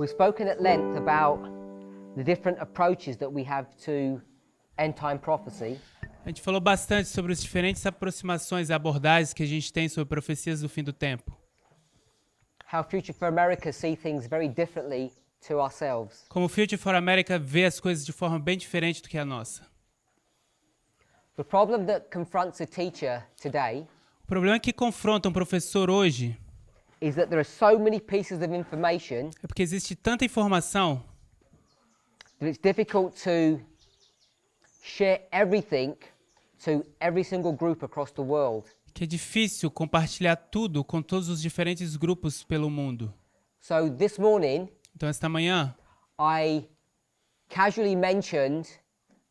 We've spoken at length about the different approaches that we have to end-time prophecy. A gente falou bastante sobre as diferentes aproximações e abordagens que a gente tem sobre profecias do fim do tempo. How Future for America see things very differently to ourselves. Como o Future for America vê as coisas de forma bem diferente do que a nossa. The problem that confronts a teacher today O problema que confronta um professor hoje is that there are so many pieces of information é porque existe tanta informação that it's difficult to share everything to every single group across the world. que é difícil compartilhar tudo com todos os diferentes grupos pelo mundo. So this morning, Então, esta manhã, I casually mentioned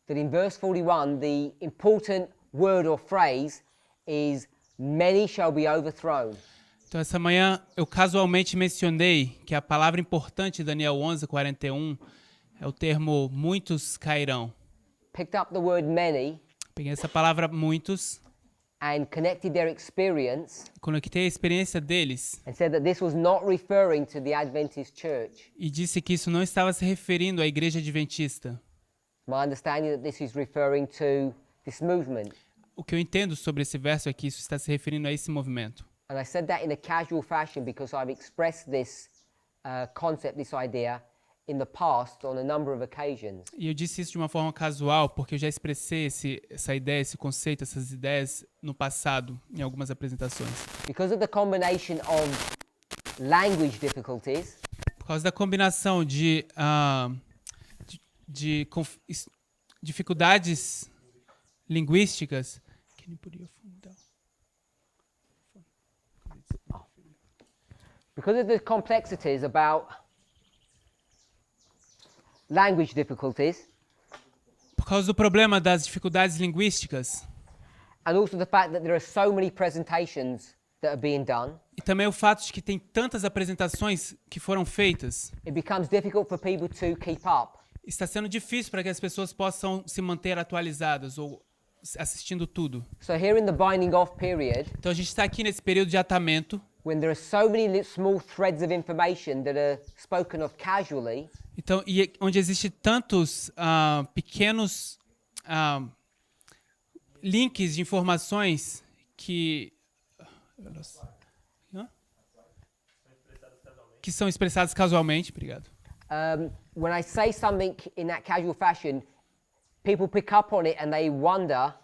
that in verse 41, the important word or phrase is many shall be overthrown. então, essa manhã eu casualmente mencionei que a palavra importante em Daniel 11:41 é o termo muitos cairão. Picked up the word many Peguei essa palavra muitos, and connected their experience conectei a experiência deles and said that this was not referring to the Adventist church. e disse que isso não estava se referindo à igreja adventista. My understanding that this is referring to this movement. O que eu entendo sobre esse verso é que isso está se referindo a esse movimento. And I said that in a casual fashion because I've expressed this concept, this idea, in the past on a number of occasions. E eu disse isso de uma forma casual, porque eu já expressei essa ideia, esse conceito, essas ideias no passado, em algumas apresentações. Because of the combination of language difficulties, Por causa da combinação de dificuldades linguísticas. Can you put your phone down? because of the complexities about language difficulties, Por causa do problema das dificuldades linguísticas and also the fact that there are so many presentations that are being done, e também o fato de que tem tantas apresentações que foram feitas, it becomes difficult for people to keep up. está sendo difícil para que as pessoas possam se manter atualizadas ou assistindo tudo. So here in the binding off period, Então a gente está aqui nesse período de atamento, when there are so many small threads of information that are spoken of casually, então, e onde existe tantos pequenos links de informações que são expressados casualmente. Obrigado. when I say something in that casual fashion, people pick up on it and they wonder,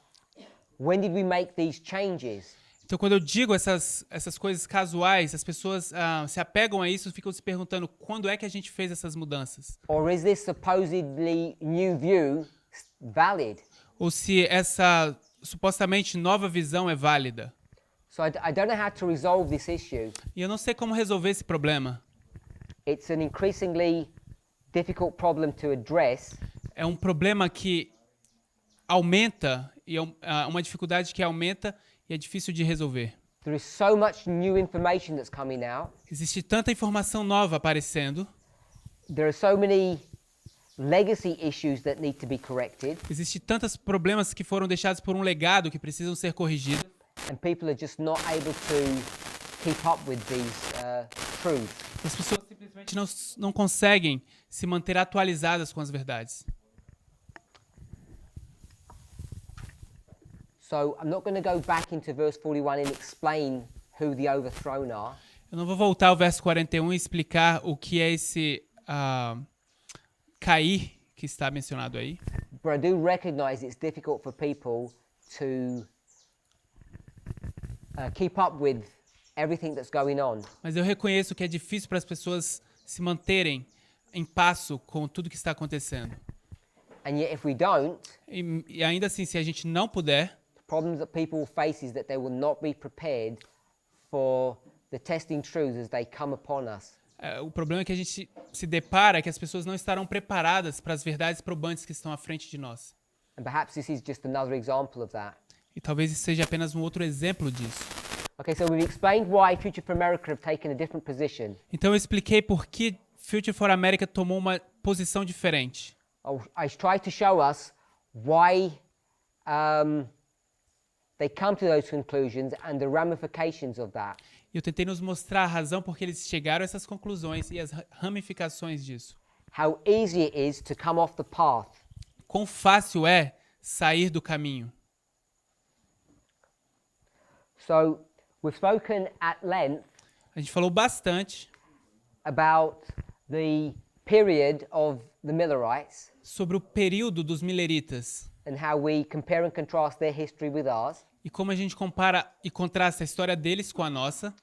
when did we make these changes? Então, quando eu digo essas coisas casuais, as pessoas se apegam a isso e ficam se perguntando quando é que a gente fez essas mudanças. Or is this supposedly new view valid? Ou se essa supostamente nova visão é válida. So I don't know how to resolve this issue. E eu não sei como resolver esse problema. It's an increasingly difficult problem to address, É um problema que aumenta, e é uma dificuldade que aumenta e é difícil de resolver. there is so much new information that's coming out. Existe tanta informação nova aparecendo, There are so many legacy issues that need to be corrected, existe tantos problemas que foram deixados por um legado que precisam ser corrigidos, and people are just not able to keep up with these truths. as pessoas simplesmente não conseguem se manter atualizadas com as verdades. So I'm not going to go back into verse 41 and explain who the overthrown are. Eu não vou voltar ao verso 41 e explicar o que é esse cair que está mencionado aí. But I do recognize it's difficult for people to keep up with everything that's going on. Mas eu reconheço que é difícil para as pessoas se manterem em passo com tudo que está acontecendo. And yet if we don't, E ainda assim, se a gente não puder, the problems that people will face is that they will not be prepared for the testing truths as they come upon us. o problema que a gente se depara é que as pessoas não estarão preparadas para as verdades probantes que estão à frente de nós. And perhaps this is just another example of that. E talvez isso seja apenas um outro exemplo disso. Okay, so we've explained why Future for America have taken a different position. Então eu expliquei por que Future for America tomou uma posição diferente. I tried to show us why they come to those conclusions and the ramifications of that. E eu tentei nos mostrar a razão por que eles chegaram a essas conclusões e as ramificações disso. How easy it is to come off the path. Quão fácil é sair do caminho. So we've spoken at length A gente falou bastante about the period of the Millerites sobre o período dos mileritas and how we compare and contrast their history with ours. e como a gente compara e contrasta a história deles com a nossa.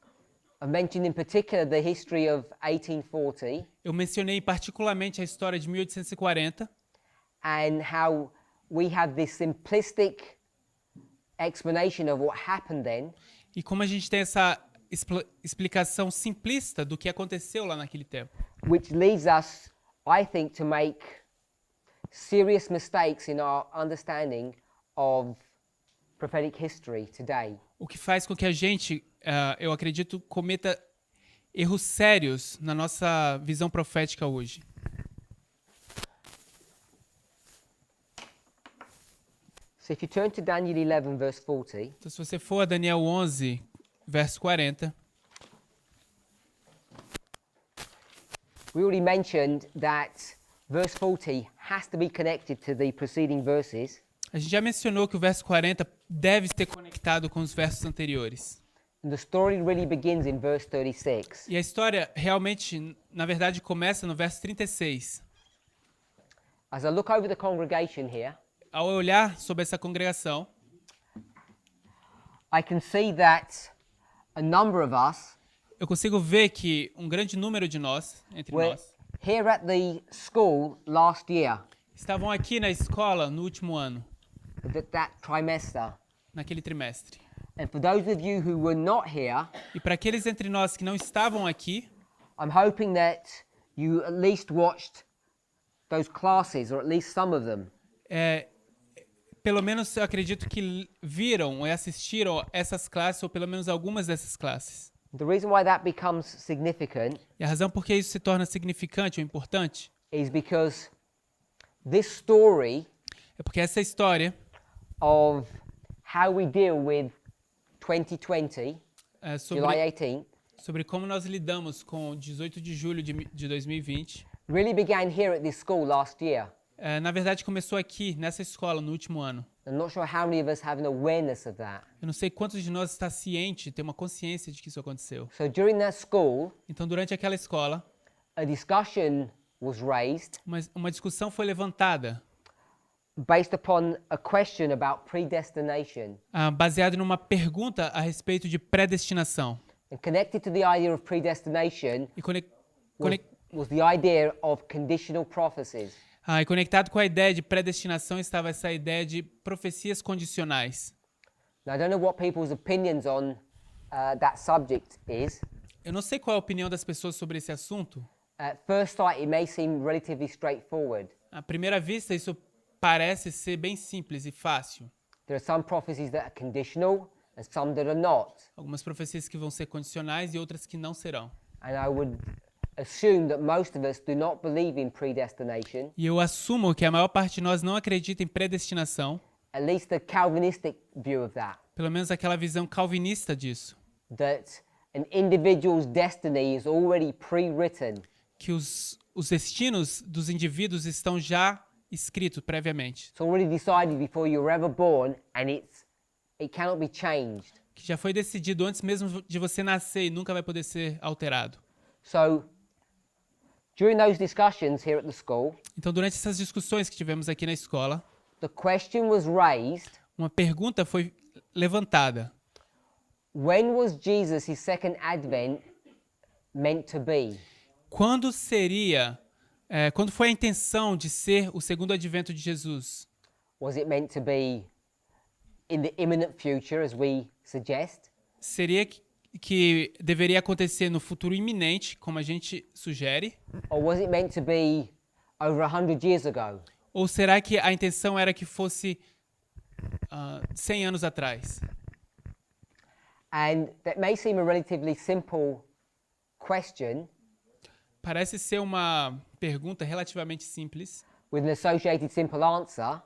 I mentioned in particular the history of 1840 Eu mencionei particularmente a história de 1840 and how we have this simplistic explanation of what happened then, e como a gente tem essa explicação simplista do que aconteceu lá naquele tempo. which leads us, I think, to make serious mistakes in our understanding of prophetic history today. O que faz com que a gente, eu acredito, cometa erros sérios na nossa visão profética hoje. So if you turn to Daniel 11, verse 40, Então, se você for a Daniel 11, verso 40, we already mentioned that verse 40 has to be connected to the preceding verses. a gente já mencionou que o verso 40 deve ser conectado com os versos anteriores. And the story really begins in verse 36. E a história realmente, na verdade, começa no verso 36. As I look over the congregation here, Ao olhar sobre essa congregação, I can see that a number of us eu consigo ver que um grande número de nós, entre were nós, here at the school last year, estavam aqui na escola no último ano, that trimester. naquele trimestre. And for those of you who were not here, E para aqueles entre nós que não estavam aqui, I'm hoping that you at least watched those classes, or at least some of them. pelo menos eu acredito que viram e assistiram essas classes, ou pelo menos algumas dessas classes. The reason why that becomes significant E a razão por que isso se torna significante ou importante is because this story é porque essa história of how we deal with 2020, é July 18th, sobre como nós lidamos com 18 de julho de 2020, really began here at this school last year. na verdade começou aqui, nessa escola, no último ano. I'm not sure how many of us have an awareness of that. Eu não sei quantos de nós está ciente, tem uma consciência de que isso aconteceu. So during that school, Então, durante aquela escola, a discussion was raised uma discussão foi levantada, based upon a question about predestination. baseada numa pergunta a respeito de predestinação. And connected to the idea of predestination E, was the idea of conditional prophecies. e conectado com a ideia de predestinação estava essa ideia de profecias condicionais. Now, I don't know what people's opinions on that subject is. Eu não sei qual é a opinião das pessoas sobre esse assunto. At first sight, it may seem relatively straightforward. À primeira vista, isso parece ser bem simples e fácil. There are some prophecies that are conditional and some that are not. Algumas profecias que vão ser condicionais e outras que não serão. And I would assume that most of us do not believe in predestination, E eu assumo que a maior parte de nós não acredita em predestinação, at least the Calvinistic view of that, pelo menos aquela visão calvinista disso, that an individual's destiny is already pre-written. que os destinos dos indivíduos estão já escritos previamente, It's already decided before you're ever born, and it cannot be changed. que já foi decidido antes mesmo de você nascer e nunca vai poder ser alterado. So, during those discussions here at the school, Então, durante essas discussões que tivemos aqui na escola, the question was raised, uma pergunta foi levantada. when was Jesus' his second advent meant to be? Quando foi a intenção de ser o segundo advento de Jesus? Was it meant to be in the imminent future, as we suggest? Seria que deveria acontecer no futuro iminente, como a gente sugere? Or was it meant to be over 100 years ago? Ou será que a intenção era que fosse 100 anos atrás? And that may seem a relatively simple question Parece ser uma pergunta relativamente simples, with an associated simple answer,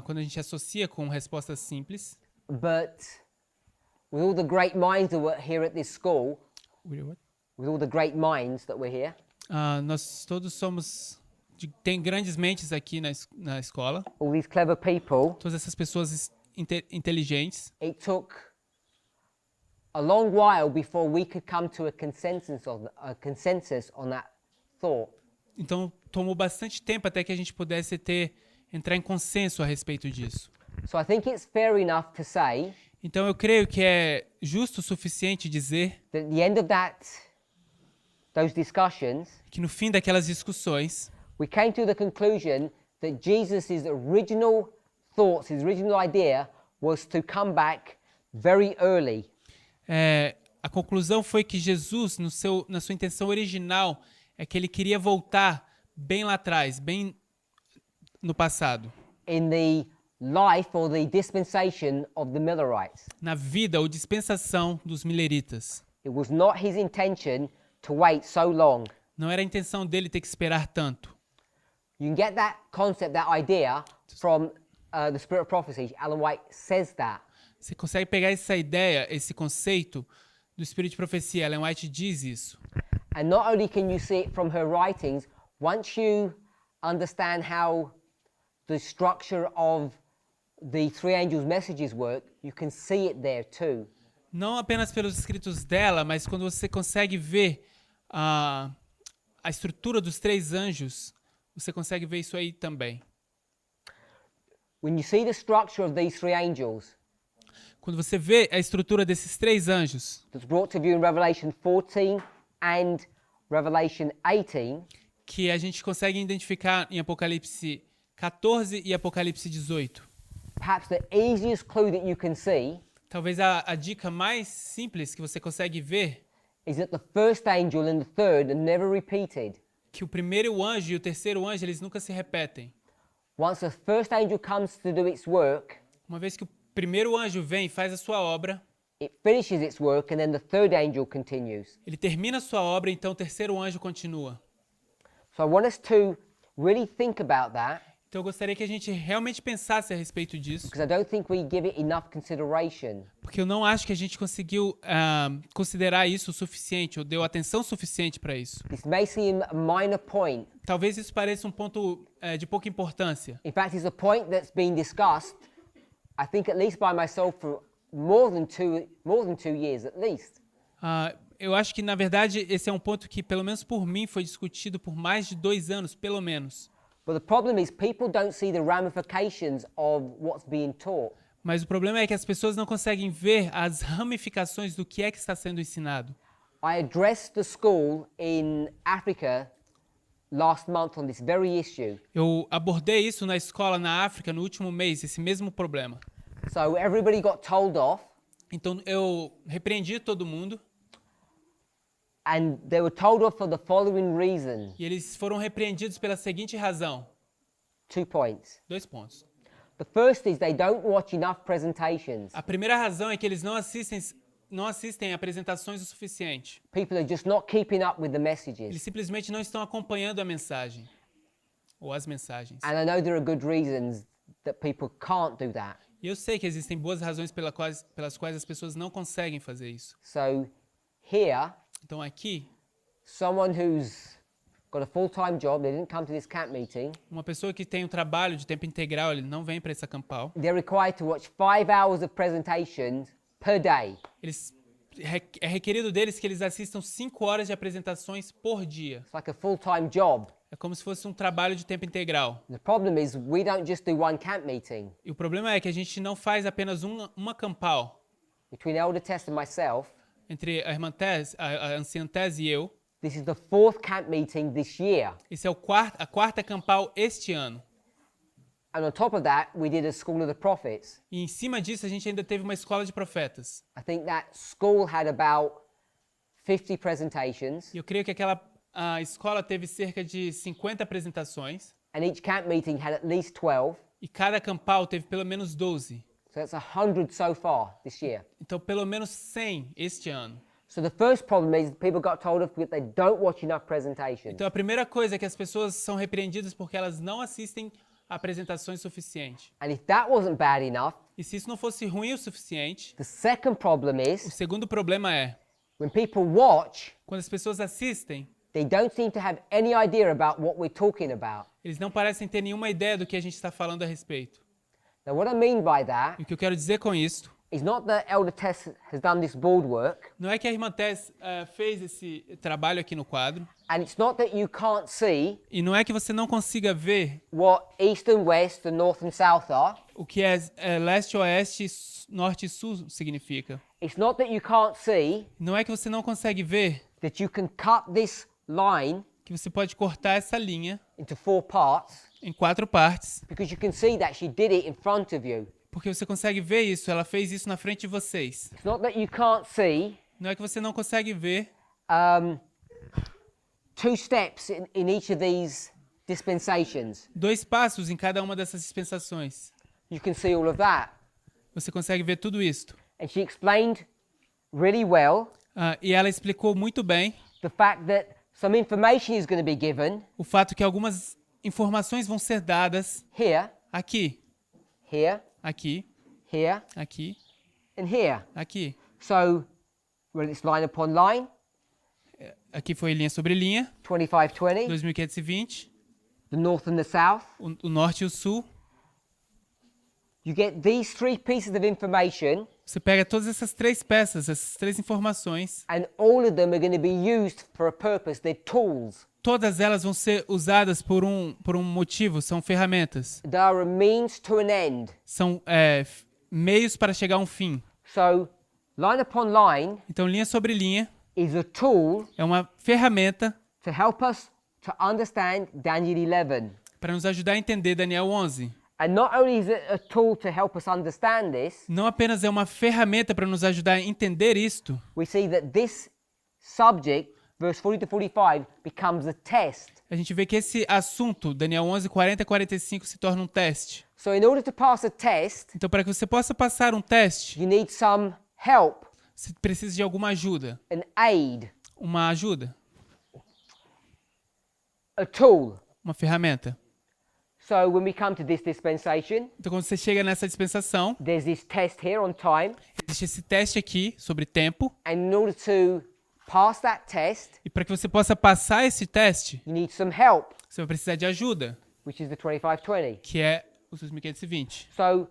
quando a gente associa com respostas simples, but with all the great minds that were here at this school, with all the great minds that were here, Nós todos somos tem grandes mentes aqui na escola. all these clever people, Todas essas pessoas inteligentes. it took a long while before we could come to a consensus on that thought. Então tomou bastante tempo até que a gente pudesse entrar em consenso a respeito disso. So I think it's fair enough to say Então eu creio que é justo o suficiente dizer that at the end of those discussions, que no fim daquelas discussões we came to the conclusion that Jesus' original thoughts, his original idea, was to come back very early. A conclusão foi que Jesus, na sua intenção original, é que ele queria voltar bem lá atrás, bem no passado. In the life or the dispensation of the Millerites. Na vida ou dispensação dos mileritas. It was not his intention to wait so long. Não era a intenção dele ter que esperar tanto. You can get that concept, that idea from the Spirit of Prophecy. Ellen White says that. Você consegue pegar essa ideia, esse conceito do Espírito de Profecia. Ellen White diz isso. And not only can you see it from her writings, once you understand how the structure of the three angels' messages work, you can see it there too. Não apenas pelos escritos dela, mas quando você consegue ver a estrutura dos três anjos, você consegue ver isso aí também. When you see the structure of these three angels, Quando você vê a estrutura desses três anjos, that's brought to view in Revelation 14 and Revelation 18, que a gente consegue identificar em Apocalipse 14 e Apocalipse 18. perhaps the easiest clue that you can see Talvez a dica mais simples que você consegue ver is that the first angel and the third are never repeated. que o primeiro anjo e o terceiro anjo eles nunca se repetem. Once the first angel comes to do its work, Uma vez que o primeiro anjo vem e faz a sua obra, it finishes its work and then the third angel continues. ele termina a sua obra, então o terceiro anjo continua. So I want us to really think about that Então eu gostaria que a gente realmente pensasse a respeito disso, because I don't think we give it enough consideration. porque eu não acho que a gente conseguiu considerar isso o suficiente, ou deu atenção suficiente para isso. This may seem a minor point. Talvez isso pareça um ponto de pouca importância. In fact, it's a point that's been discussed, I think at least by myself for more than two years at least. Eu acho que, na verdade, esse é um ponto que, pelo menos por mim, foi discutido por mais de 2 anos, pelo menos. But the problem is people don't see the ramifications of what's being taught. Mas o problema é que as pessoas não conseguem ver as ramificações do que é que está sendo ensinado. I addressed the school in Africa last month on this very issue. Eu abordei isso na escola na África no último mês, esse mesmo problema. So everybody got told off Então eu repreendi todo mundo and they were told off for the following reason. e eles foram repreendidos pela seguinte razão. 2 points. 2 pontos. The first is they don't watch enough presentations. A primeira razão é que eles não assistem apresentações o suficiente. People are just not keeping up with the Eles messages. simplesmente não estão acompanhando a mensagem ou as mensagens. And I know there are good reasons that people can't do that. E eu sei que existem boas razões pelas quais as pessoas não conseguem fazer isso. So here, Então aqui, someone who's got a full-time job, they didn't come to this camp meeting, uma pessoa que tem um trabalho de tempo integral, ele não vem para esse acampal. they're required to watch 5 hours of presentations per day. É requerido deles que eles assistam 5 horas de apresentações por dia. It's like a full-time job. É como se fosse um trabalho de tempo integral. The problem is we don't just do one camp meeting. E o problema é que a gente não faz apenas uma acampal. Between Elder Tess and myself, Entre a irmã Tess, a anciã Tess e eu, this is the 4th camp meeting this year. esse é a quarta acampal este ano. And on top of that, we did a School of the Prophets. E em cima disso, a gente ainda teve uma escola de profetas. I think that school had about 50 presentations, E eu creio que a escola teve cerca de 50 apresentações. and each camp meeting had at least 12. E cada acampal teve pelo menos 12. So that's 100 so far this year. Então, pelo menos 100 este ano. So the first problem is people got told off because they don't watch enough presentations. Então, a primeira coisa é que as pessoas são repreendidas porque elas não assistem apresentações suficientes. And if that wasn't bad enough, E se isso não fosse ruim o suficiente, the second problem o is segundo problema é when people watch, Quando as pessoas assistem, they don't seem to have any idea about what we're talking about. eles não parecem ter nenhuma ideia do que a gente está falando a respeito. Now, what I mean by E that o que eu quero dizer com isso is not that Elder Tess has done this board work, não é que a irmã Tess fez esse trabalho aqui no quadro, and it's not that you can't see e não é que você não consiga ver what East and West and North and South are. o que leste, oeste, norte e sul significa. It's not that you can't see Não é que você não consegue ver that you can cut this line que você pode cortar essa linha into 4 parts, em 4 partes, because you can see that she did it in front of you. porque você consegue ver isso, ela fez isso na frente de vocês. It's not that you can't see Não é que você não consegue ver 2 steps in each of these dispensations. 2 passos em cada uma dessas dispensações. You can see all of that. Você consegue ver tudo isto. And she explained really well E ela explicou muito bem the fact that some information is going to be given o fato que algumas informações vão ser dadas here, aqui, here, aqui, here, aqui, and here. aqui. So, well, it's line upon line, Aqui foi linha sobre linha, 2520, 2520, the north and the south. o norte e o sul. You get these 3 pieces of information, Você pega todas essas 3 peças, essas 3 informações, and all of them are going to be used for a purpose. They're tools. todas elas vão ser usadas por um motivo, são ferramentas. They are a means to an end. São meios para chegar a um fim. So, line upon line Então, linha sobre linha is a tool é uma ferramenta to help us to understand Daniel 11. para nos ajudar a entender Daniel 11. And not only is it a tool to help us understand this, Não apenas é uma ferramenta para nos ajudar a entender isto, we see that this subject, verse 40 to 45, becomes a test. a gente vê que esse assunto, Daniel 11, 40 e 45, se torna um teste. So in order to pass a test, Então, para que você possa passar um teste, you need some help, você precisa de alguma ajuda. an aid, Uma ajuda, a tool. uma ferramenta. So when we come to this dispensation, Então, quando você chega nessa dispensação, there's this test here on time, existe esse teste aqui sobre tempo. and in order to pass that test, E para que você possa passar esse teste, you need some help, você vai precisar de ajuda, which is the 2520. que é os 2520. So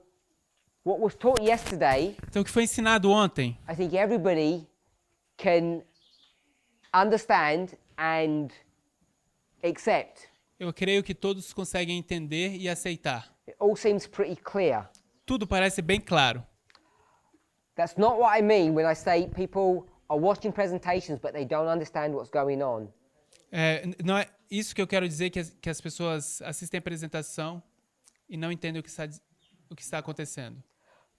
what was taught yesterday, Então, o que foi ensinado ontem, I think everybody can understand and accept. eu creio que todos conseguem entender e aceitar. It all seems pretty clear. Tudo parece bem claro. That's not what I mean when I say people are watching presentations but they don't understand what's going on. Não é isso que eu quero dizer, que as pessoas assistem a apresentação e não entendem o que está acontecendo.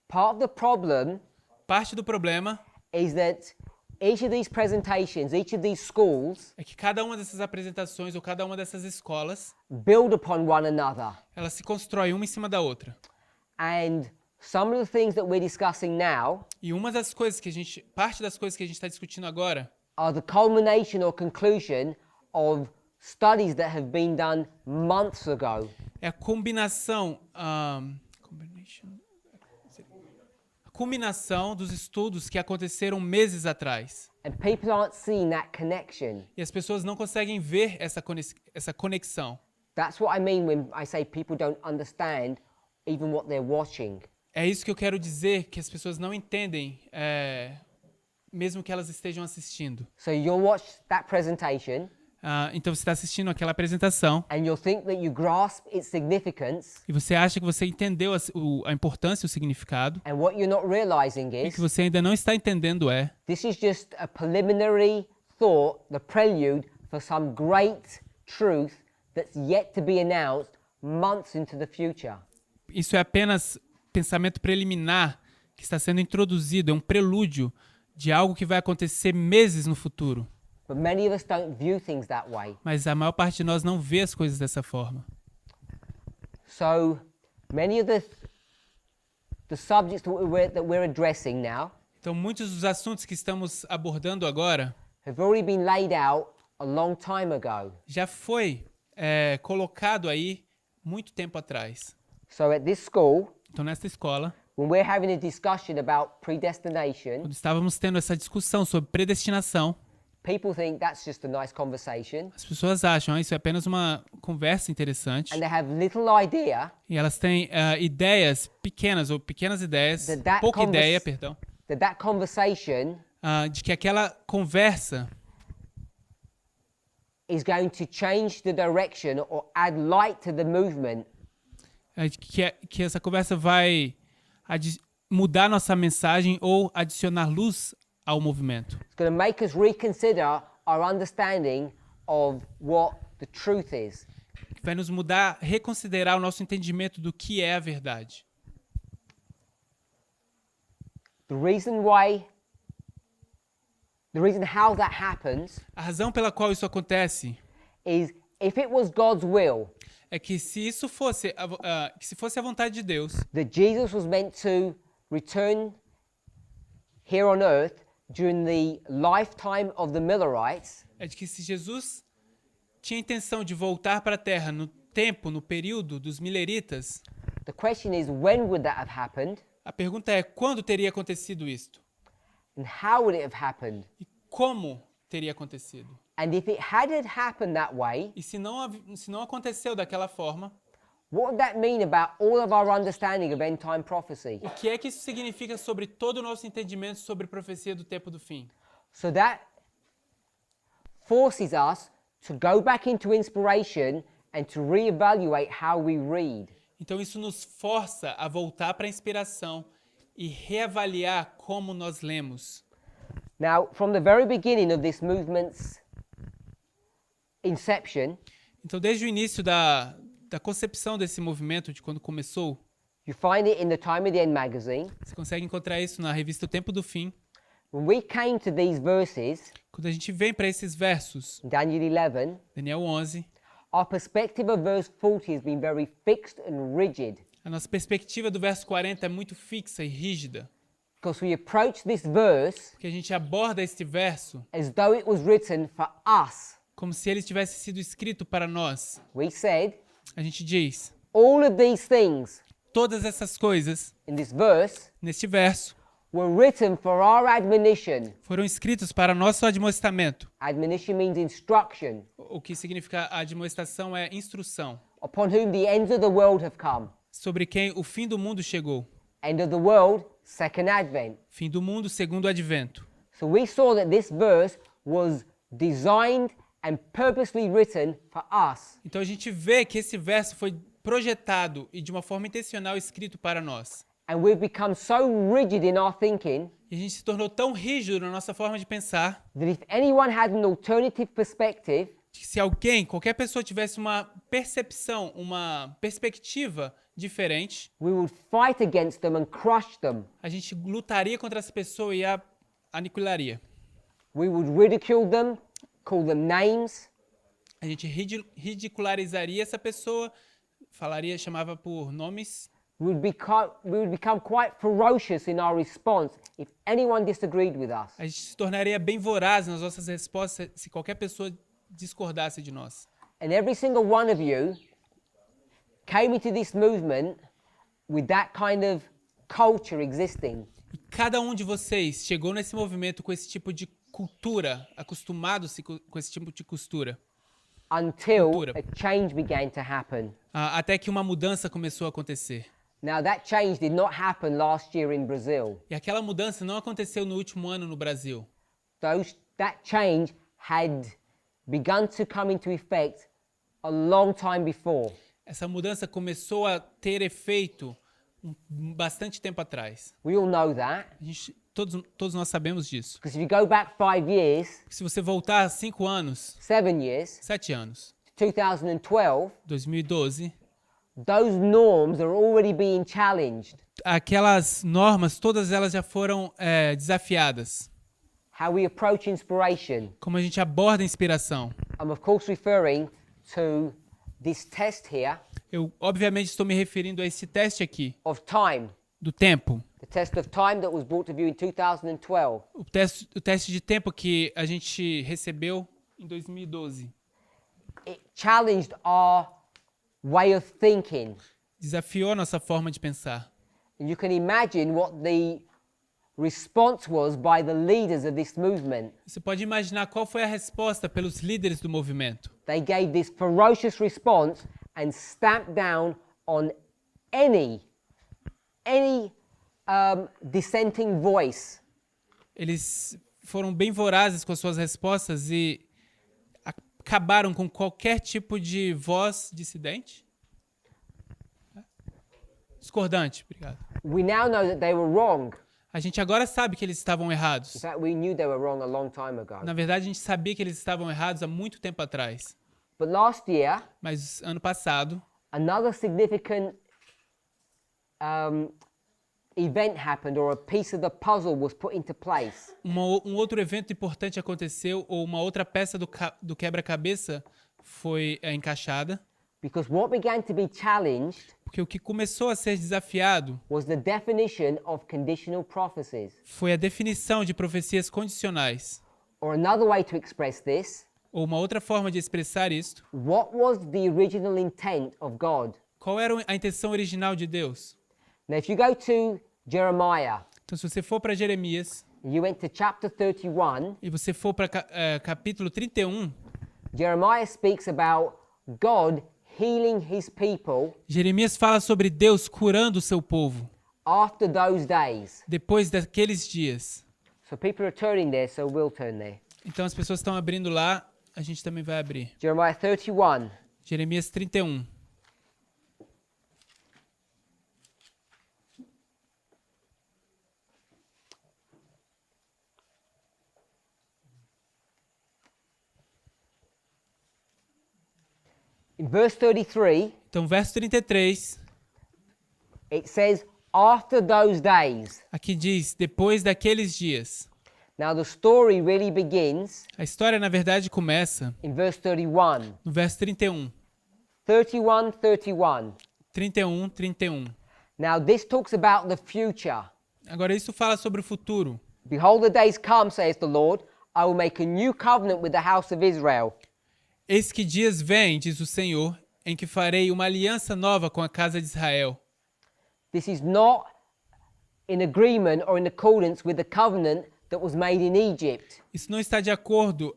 Part of the problem Parte do problema is that each of these presentations, each of these schools é que cada uma dessas apresentações ou cada uma dessas escolas, build upon one another. ela se constrói uma em cima da outra. And some of the things that we're discussing now E parte das coisas que a gente está discutindo agora are the culmination or conclusion of studies that have been done months ago. é a culminação dos estudos que aconteceram meses atrás. And people aren't seeing that connection. E as pessoas não conseguem ver essa conexão. That's what I mean when I say people don't understand even what they're watching. É isso que eu quero dizer, que as pessoas não entendem, mesmo que elas estejam assistindo. So you'll watch that presentation Então você está assistindo aquela apresentação and you'll think that you grasp its significance, e você acha que você entendeu a importância e o significado. and what you're not realizing E o is que você ainda não está entendendo é this is just a preliminary thought, the prelude for some great truth that's yet to be announced months into the future. isso é apenas pensamento preliminar que está sendo introduzido, é um prelúdio de algo que vai acontecer meses no futuro. But many of us don't view things that way. Mas a maior parte de nós não vê as coisas dessa forma. So many of the subjects that we're addressing now Então, muitos dos assuntos que estamos abordando agora have already been laid out a long time ago. já foi colocado aí muito tempo atrás. So at this school, Então, nesta escola, when we're having a discussion about predestination, Quando estávamos tendo essa discussão sobre predestinação, people think that's just a nice conversation, as pessoas acham, isso é apenas uma conversa interessante. and they have little idea E elas têm ideias pequenas, ou pequenas ideias, that pouca ideia, perdão, that conversation de que aquela conversa is going to change the direction or add light to the movement que essa conversa vai mudar nossa mensagem ou adicionar luz ao movimento. It's going to make us reconsider our understanding of what the truth is. Vai nos mudar, reconsiderar o nosso entendimento do que é a verdade. The reason how that happens A razão pela qual isso acontece is if it was God's will é que se fosse a vontade de Deus, that Jesus was meant to return here on earth during the lifetime of the Millerites, é de que se Jesus tinha a intenção de voltar para a Terra no período dos mileritas, the question is when would that have happened a pergunta é quando teria acontecido isto? and how would it have happened? E como teria acontecido? And if it hadn't happened that way, E se não aconteceu daquela forma, what would that mean about all of our understanding of end time prophecy? o que é que isso significa sobre todo o nosso entendimento sobre a profecia do tempo do fim? So that forces us to go back into inspiration and to reevaluate how we read. Então isso nos força a voltar para a inspiração e reavaliar como nós lemos. Now, from the very beginning of this movement's inception, Então desde o início da concepção desse movimento, de quando começou, you find it in the Time of the End magazine. você consegue encontrar isso na revista O Tempo do Fim. When we came to these verses, Quando a gente vem para esses versos, in Daniel 11, Daniel 11, our perspective of verse 40 has been very fixed and rigid a nossa perspectiva do verso 40 é muito fixa e rígida, because we approach this verse porque a gente aborda este verso as though it was written for us. como se ele tivesse sido escrito para nós. We said, A gente diz, all of these things todas essas coisas, in this verse neste verso, were written for our admonition. foram escritos para nosso admoestamento. Admonition means instruction, O que significa admoestação é instrução, upon whom the ends of the world have come. sobre quem o fim do mundo chegou. End of the world, second advent. Fim do mundo, segundo advento. So we saw that this verse was designed and purposely written for us. Então a gente vê que esse verso foi projetado e de uma forma intencional escrito para nós. And we've become so rigid in our thinking E a gente se tornou tão rígido na nossa forma de pensar that if anyone had an alternative perspective, que se qualquer pessoa tivesse uma percepção, uma perspectiva diferente, we would fight against them and crush them. a gente lutaria contra essa pessoa e a aniquilaria. We would ridicule them, call them names, A gente ridicularizaria essa pessoa, chamava por nomes. we would become quite ferocious in our response if anyone disagreed with us. A gente se tornaria bem voraz nas nossas respostas se qualquer pessoa discordasse de nós. And every single one of you came into this movement with that kind of culture existing. E cada um de vocês chegou nesse movimento com esse tipo de cultura, acostumado-se com esse tipo de cultura, Until a change began to happen. até que uma mudança começou a acontecer. Now that change did not happen last year in Brazil. E aquela mudança não aconteceu no último ano no Brasil. That change had begun to come into effect a long time before. Essa mudança começou a ter efeito bastante tempo atrás. We all know that. Todos nós sabemos disso. Because if you go back 5 years, Se você voltar 5 anos, 7 years, 7 anos, 2012, 2012, those norms are already being challenged. aquelas normas, todas elas já foram desafiadas. How we approach inspiration. Como a gente aborda a inspiração. I'm of course referring to this test here Eu, obviamente, estou me referindo a esse teste aqui, of time. do tempo. The test of time that was brought to view in 2012. O teste de tempo que a gente recebeu em 2012. It challenged our way of thinking. Desafiou a nossa forma de pensar. And you can imagine what the response was by the leaders of this movement. Você pode imaginar qual foi a resposta pelos líderes do movimento. They gave this ferocious response and stamped down on any dissenting voice. Eles foram bem vorazes com as suas respostas e acabaram com qualquer tipo de voz dissidente. Discordante, obrigado. We now know that they were wrong. A gente agora sabe que eles estavam In errados. fact, we knew they were wrong a long time ago. Na verdade, a gente sabia que eles estavam errados há muito tempo atrás. But last year, Mas ano passado, another significant event happened, or a piece of the puzzle was put into place. um outro evento importante aconteceu, ou uma outra peça do quebra-cabeça foi encaixada. Because what began to be challenged Porque o que começou a ser desafiado was the definition of conditional prophecies. foi a definição de profecias condicionais. Or another way to express this, Ou uma outra forma de expressar isto. what was the original intent of God? Qual era a intenção original de Deus? Now, if you go to Jeremiah, Então, se você for para Jeremias you went to chapter 31, e você for para capítulo 31, Jeremiah speaks about God healing his people Jeremias fala sobre Deus curando o seu povo after those days. depois daqueles dias. So people are turning there, so we'll turn there. Então, as pessoas estão abrindo lá, a gente também vai abrir. Jeremiah 31. Jeremias 31. In verse 33, Então, verso 33, it says, after those days. aqui diz, depois daqueles dias. Now the story really begins A história, na verdade, começa in verse 31. no verso 31. 31, 31. 31, 31. Now this talks about the future. Agora, isso fala sobre o futuro. Behold, the days come, says the Lord, I will make a new covenant with the house of Israel. Eis que dias vêm, diz o Senhor, em que farei uma aliança nova com a casa de Israel. This is not in agreement or in accordance with the covenant that was made in Egypt. Isso não está de acordo,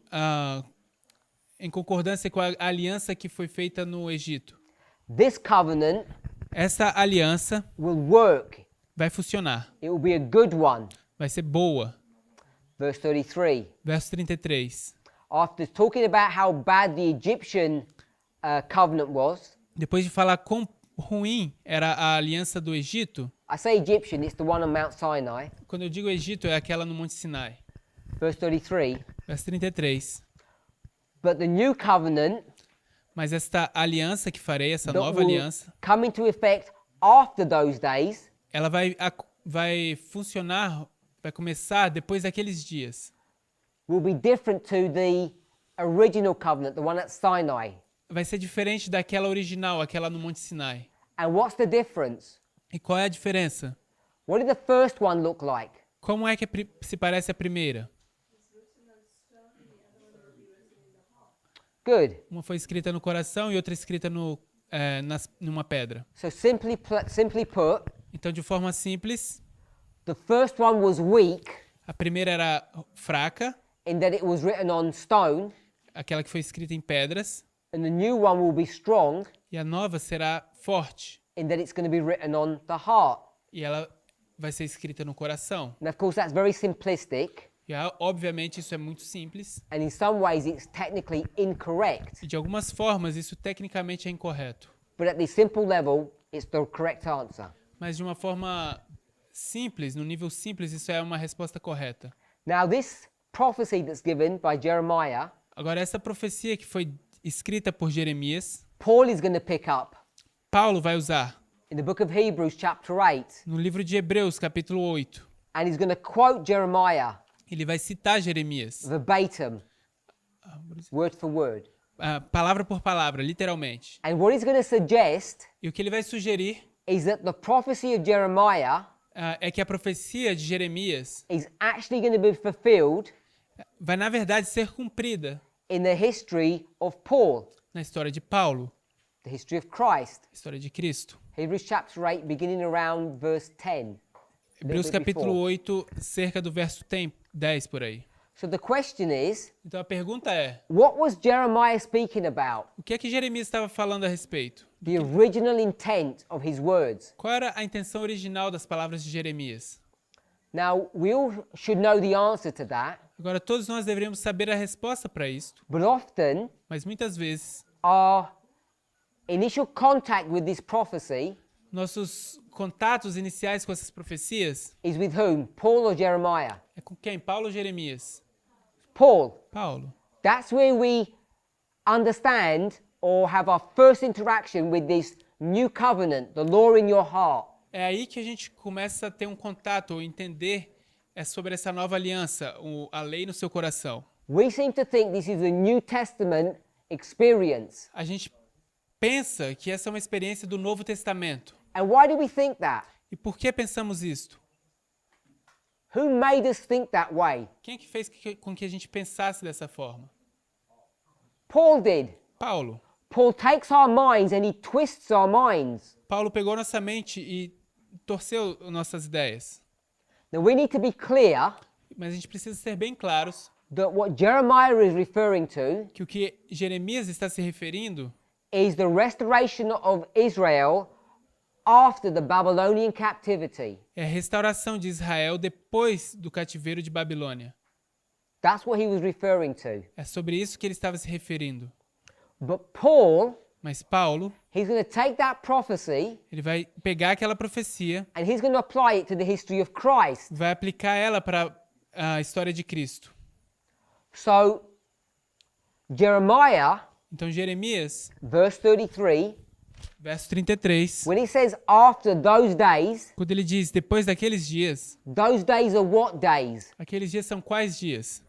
em concordância com a aliança que foi feita no Egito. This covenant Essa aliança will work. vai funcionar, It will be a good one. vai ser boa. Verse 33. Verso 33. After talking about how bad the Egyptian covenant was, Depois de falar quão ruim era a aliança do Egito, I say Egyptian, it's the one on Mount Sinai. quando eu digo Egito, é aquela no Monte Sinai. Verse 33. Verso 33. But the new covenant Mas esta aliança que farei, essa that nova will aliança, come into effect after those days ela vai funcionar, vai começar depois daqueles dias. will be different to the original covenant, the one at Sinai. Vai ser diferente daquela original, aquela no Monte Sinai. And what's the difference? E qual é a diferença? What did the first one look like? Como é que se parece a primeira? Good. Uma foi escrita no coração e outra escrita numa pedra. So simply put, Então, de forma simples, the first one was weak a primeira era fraca, in that it was written on stone, aquela que foi escrita em pedras, and the new one will be strong e a nova será forte, in that it's going to be written on the heart. e ela vai ser escrita no coração. And of course that's very simplistic, E obviamente isso é muito simples, and in some ways it's technically incorrect, e de algumas formas isso tecnicamente é incorreto. but at the simple level it's the correct answer. Mas de uma forma simples, no nível simples, isso é uma resposta correta. Now this prophecy that's given by Jeremiah, Agora, essa profecia que foi escrita por Jeremias, Paul is going to pick up Paulo vai usar in the book of Hebrews chapter 8, no livro de Hebreus, capítulo 8. and he's going to quote Jeremiah Ele vai citar Jeremias, verbatim, word for word. palavra por palavra, literalmente. And what he's going to suggest E o que ele vai sugerir is that the prophecy of Jeremiah é que a profecia de Jeremias is actually going to be fulfilled vai, na verdade, ser cumprida in the history of Paul. na história de Paulo. the history of Christ. História de Cristo. Hebrews chapter 8, beginning around verse 10. Hebreus bit capítulo before. 8, cerca do verso 10 por aí. So the question is, Então a pergunta é, what was Jeremiah speaking about? o que é que Jeremias estava falando a respeito? The original intent of his words. Qual era a intenção original das palavras de Jeremias? Now, we all should know the answer to that, Agora, todos nós deveríamos saber a resposta para isto, but often mas muitas vezes our initial contact with this prophecy nossos contatos iniciais com essas profecias is with whom? Paul or Jeremiah? é com quem? Paulo ou Jeremias? Paul. Paulo. That's where we understand or have our first interaction with this new covenant, the law in your heart. É aí que a gente começa a ter um contato ou entender sobre essa nova aliança, a lei no seu coração. We seem to think this is a New Testament experience. A gente pensa que essa é uma experiência do Novo Testamento. And why do we think that? E por que pensamos isto? Who made us think that way? Quem é que fez com que a gente pensasse dessa forma? Paul did. Paulo. Paul takes our minds and he twists our minds. Paulo pegou nossa mente e torceu nossas ideias. Now we need to be clear Mas a gente precisa ser bem claros that what Jeremiah is referring to que o que Jeremias está se referindo is the restoration of Israel after the Babylonian captivity. é a restauração de Israel depois do cativeiro de Babilônia. That's what he was referring to. É sobre isso que ele estava se referindo. But Paul, Mas Paulo, he's going to take that prophecy ele vai pegar aquela profecia, and he's going to apply it to the history of Christ. vai aplicar ela para a história de Cristo. So, Jeremiah, Então Jeremias, verse 33, verso 33, when he says after those days, quando ele diz depois daqueles dias, those days are what days? aqueles dias são quais dias?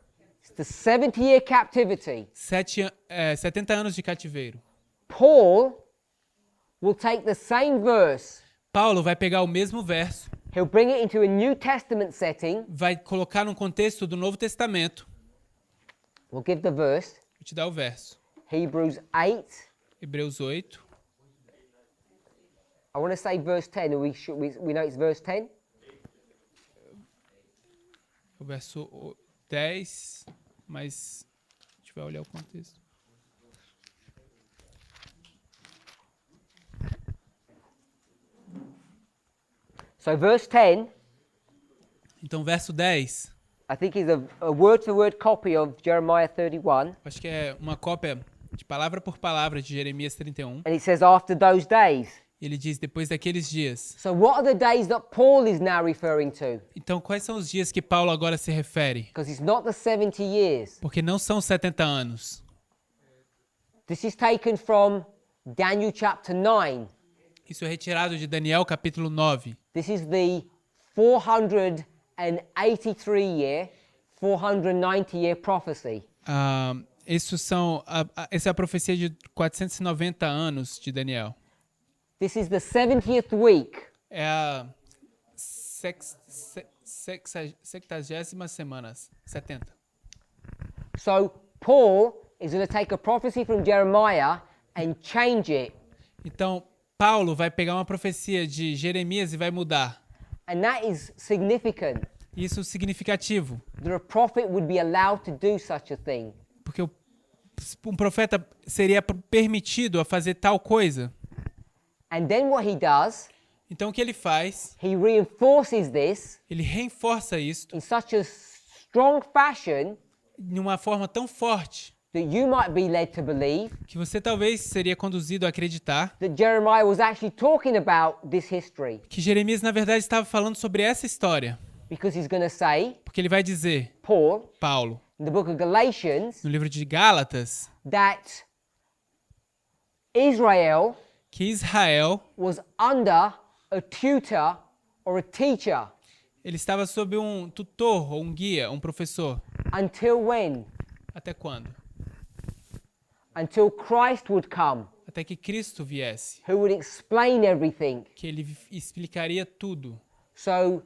It's the 70-year captivity. 70 anos de cativeiro. Paul will take the same verse, Paulo vai pegar o mesmo verso, he'll bring it into a New Testament setting. vai colocar no contexto do Novo Testamento. We'll give the verse, Vou te dar o verso. Hebrews 8. Hebreus 8. I want to say verse 10. We know it's verse 10? O verso 10, mas a gente vai olhar o contexto. So verse 10, Então, verso 10, I think is a word-for-word copy of Jeremiah 31. acho que é uma cópia de palavra por palavra de Jeremias 31. And it says after those days. Ele diz, depois daqueles dias. So what are the days that Paul is now referring to? Então, quais são os dias que Paulo agora se refere? Because it's not the 70 years. Porque não são 70 anos. This is taken from Daniel chapter 9. Isso é retirado de Daniel capítulo 9. This is the 483 year, 490 year prophecy. Essa é a profecia de 490 anos de Daniel. This is the 70th week. É a 70ª semana, 70. So Paul is going to take a prophecy from Jeremiah and change it. Então, Paulo vai pegar uma profecia de Jeremias e vai mudar. And that is significant. Isso é significativo, That a prophet would be allowed to do such a thing. porque um profeta seria permitido a fazer tal coisa. And then what he does, Então, o que ele faz? he reinforces this Ele reforça isto in such a strong fashion de uma forma tão forte that you might be led to believe que você talvez seria conduzido a acreditar that Jeremiah was actually talking about this history. que Jeremias, na verdade, estava falando sobre essa história. Because he's going to say, Porque ele vai dizer, Paulo, in the book of Galatians, no livro de Gálatas, that Israel que Israel, was under a tutor or a teacher ele estava sob um tutor ou um guia, um professor. until when? Até quando? Until Christ would come, Até que Cristo viesse, who would explain everything. que ele explicaria tudo. So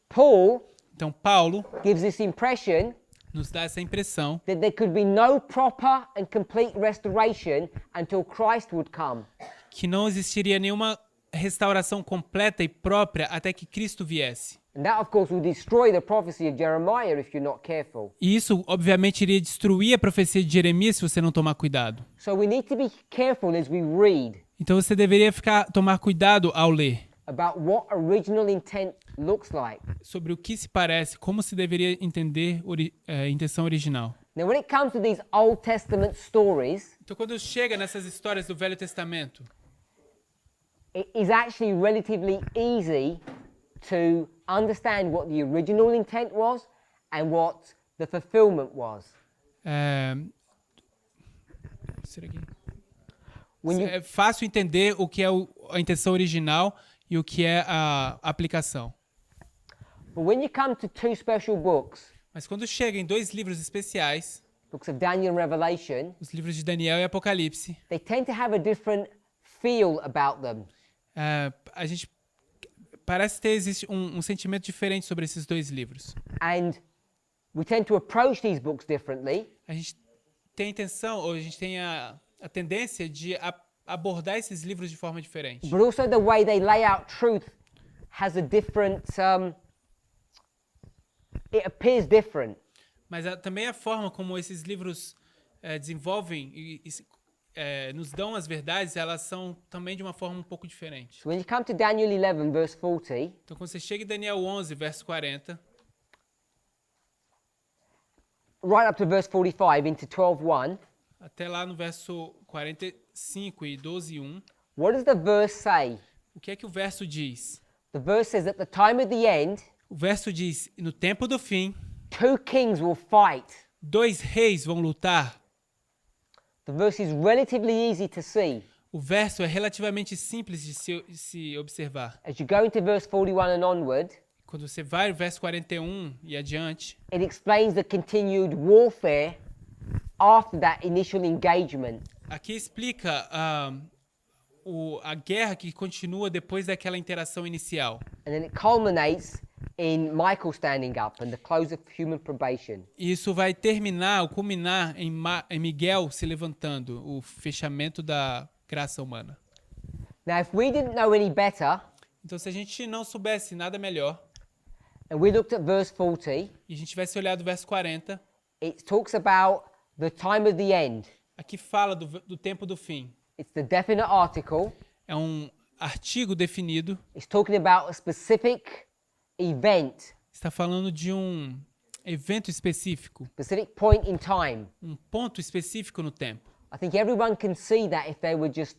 Paul Então, Paulo gives this impression nos dá essa impressão that there could be no proper and complete restoration until Christ would come. que não existiria nenhuma restauração completa e própria até que Cristo viesse. And that, of course, will destroy the prophecy of Jeremiah if you're not careful. E isso, obviamente, iria destruir a profecia de Jeremias se você não tomar cuidado. So we need to be careful as we read Então você deveria tomar cuidado ao ler about what original intent looks like. sobre o que se parece, como se deveria entender a intenção original. Now, when it comes to these Old Testament stories, Então, quando chega nessas histórias do Velho Testamento, it is actually relatively easy to understand what the original intent was and what the fulfillment was. É fácil entender o que é a intenção original e o que é a aplicação. But when you come to two special books, Mas quando chega em dois livros especiais, books of Daniel and Revelation, os livros de Daniel e Apocalipse, they tend to have a different feel about them. a gente parece ter existe um sentimento diferente sobre esses dois livros. And we tend to approach these books differently. A gente tem a intenção, ou a gente tem a tendência de abordar esses livros de forma diferente. But also the way they lay out truth has a different, it appears different. Mas também a forma como esses livros desenvolvem e nos dão as verdades, elas são também de uma forma um pouco diferente. So when you come to Daniel 11, verse 40, Então, quando você chega em Daniel 11, verso 40, right up to verse 45 into 12:1, até lá no verso 45 e 12:1, what does the verse say? o que é que o verso diz? The verse says, at the time of the end, O verso diz, no tempo do fim, two kings will fight. dois reis vão lutar. The verse is relatively easy to see. O verso é relativamente simples de se observar. As you go into verse 41 and onward, Quando você vai ao verso 41 e adiante, it explains the continued warfare after that initial engagement. aqui explica a guerra que continua depois daquela interação inicial. And then it culminates in Michael standing up and the close of human probation. E isso vai terminar, ou culminar em Miguel se levantando, o fechamento da graça humana. Now, if we didn't know any better, Então, se a gente não soubesse nada melhor, and we looked at verse 40, e a gente tivesse olhado o verso 40, it talks about the time of the end. aqui fala do tempo do fim. It's the definite article. É um artigo definido, It's talking about a specific event, está falando de um evento específico, specific point in time. um ponto específico no tempo. I think everyone can see that if they were just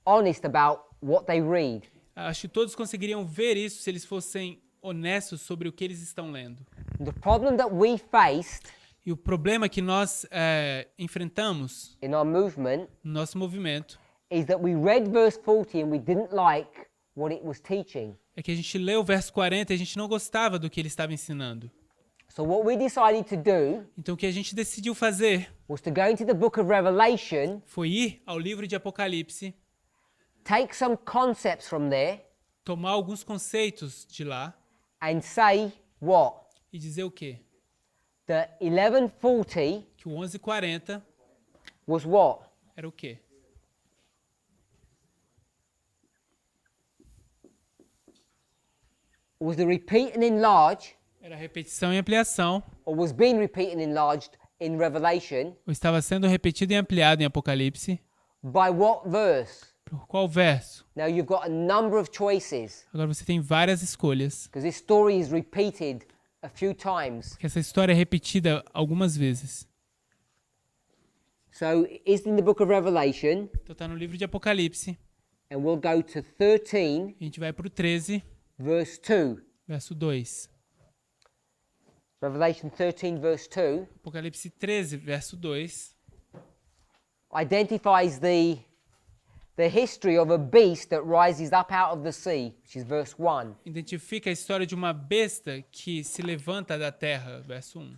honest about what they read. Acho que todos conseguiriam ver isso se eles fossem honestos sobre o que eles estão lendo. The problem that we faced E o problema que nós enfrentamos in our movement no nosso movimento is that we read verse 40 and we didn't like what it was teaching. é que a gente leu o verso 40 e a gente não gostava do que ele estava ensinando. So what we decided to do Então o que a gente decidiu fazer was to go into the book of Revelation, foi ir ao livro de Apocalipse, take some concepts from there tomar alguns conceitos de lá and say what? e dizer o quê? That 1140 Que o 1140 was what? era o quê? Was the repeat and enlarge, Era repetição e ampliação, or was being repeated and enlarged in Revelation ou estava sendo repetido e ampliado em Apocalipse. by what verse? Por qual verso? Now you've got a number of choices Agora você tem várias escolhas, because this story is repeated a few times. que essa história é repetida algumas vezes. So it's in the book of Revelation, Então está no livro de Apocalipse, and we'll go to 13, a gente vai para o 13, verse 2. verso 2. Revelation 13, verse 2 Apocalipse 13, verso 2, identifies the history of a beast that rises up out of the sea, which is verse 1. identifica a história de uma besta que se levanta da terra, verso 1.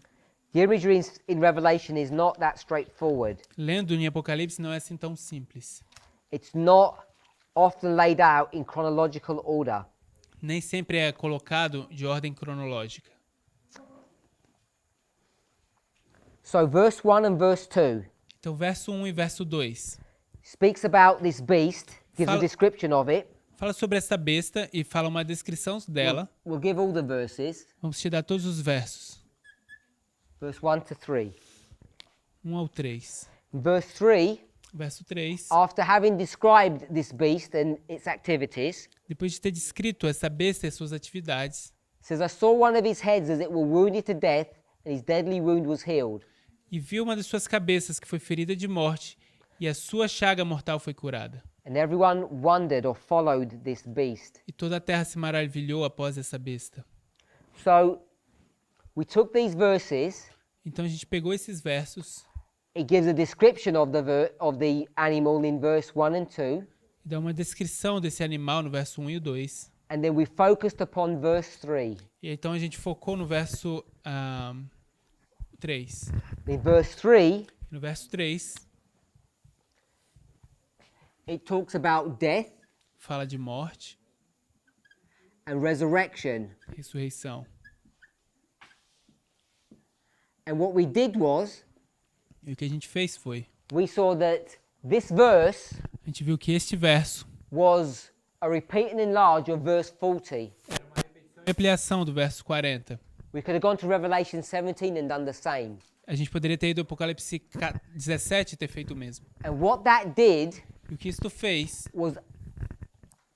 The imagery in Revelation is not that straightforward. Lendo em Apocalipse não é assim tão simples. It's not often laid out in chronological order. Nem sempre é colocado de ordem cronológica. So verse 1 and verse 2 Então, verso 1 e verso 2. speaks about this beast, gives a Fala- description of it. Fala sobre essa besta e fala uma descrição dela. We'll give all the verses, Vamos te dar todos os versos. verse 1 to 3. 1 ao 3. In verse 3, Verso 3. after having described this beast and its activities, Depois de ter descrito essa besta e suas atividades, says, I saw one of his heads as it were wounded to death, and his deadly wound was healed. e viu uma das suas cabeças que foi ferida de morte, e a sua chaga mortal foi curada. And everyone wondered or followed this beast. E toda a terra se maravilhou após essa besta. So we took these verses. Então a gente pegou esses versos It gives a description of the animal in verse 1 and 2. e dá uma descrição desse animal no verso 1 e o 2. And then we focused upon verse 3. E então a gente focou no verso 3. In verse 3, No verso 3, it talks about death fala de morte, and resurrection. ressurreição. And what we did was, E o que a gente fez foi, we saw that this verse a gente viu que este verso was a repeat and enlarge of verse 40. é a ampliação do verso 40. We could have gone to Revelation 17 and done the same. A gente poderia ter ido ao Apocalipse 17 e ter feito o mesmo. And what that did E o que isto fez was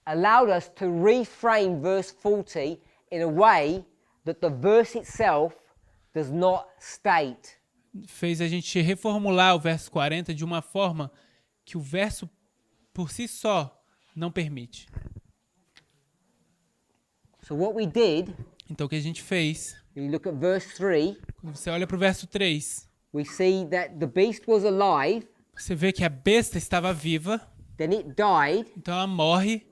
allowed us to reframe verse 40 in a way that the verse itself does not state. fez a gente reformular o verso 40 de uma forma que o verso por si só não permite. So what we did, Então o que a gente fez, when you look at verse 3, quando você olha para o verso 3, we see that the beast was alive, você vê que a besta estava viva, then it died, então ela morre,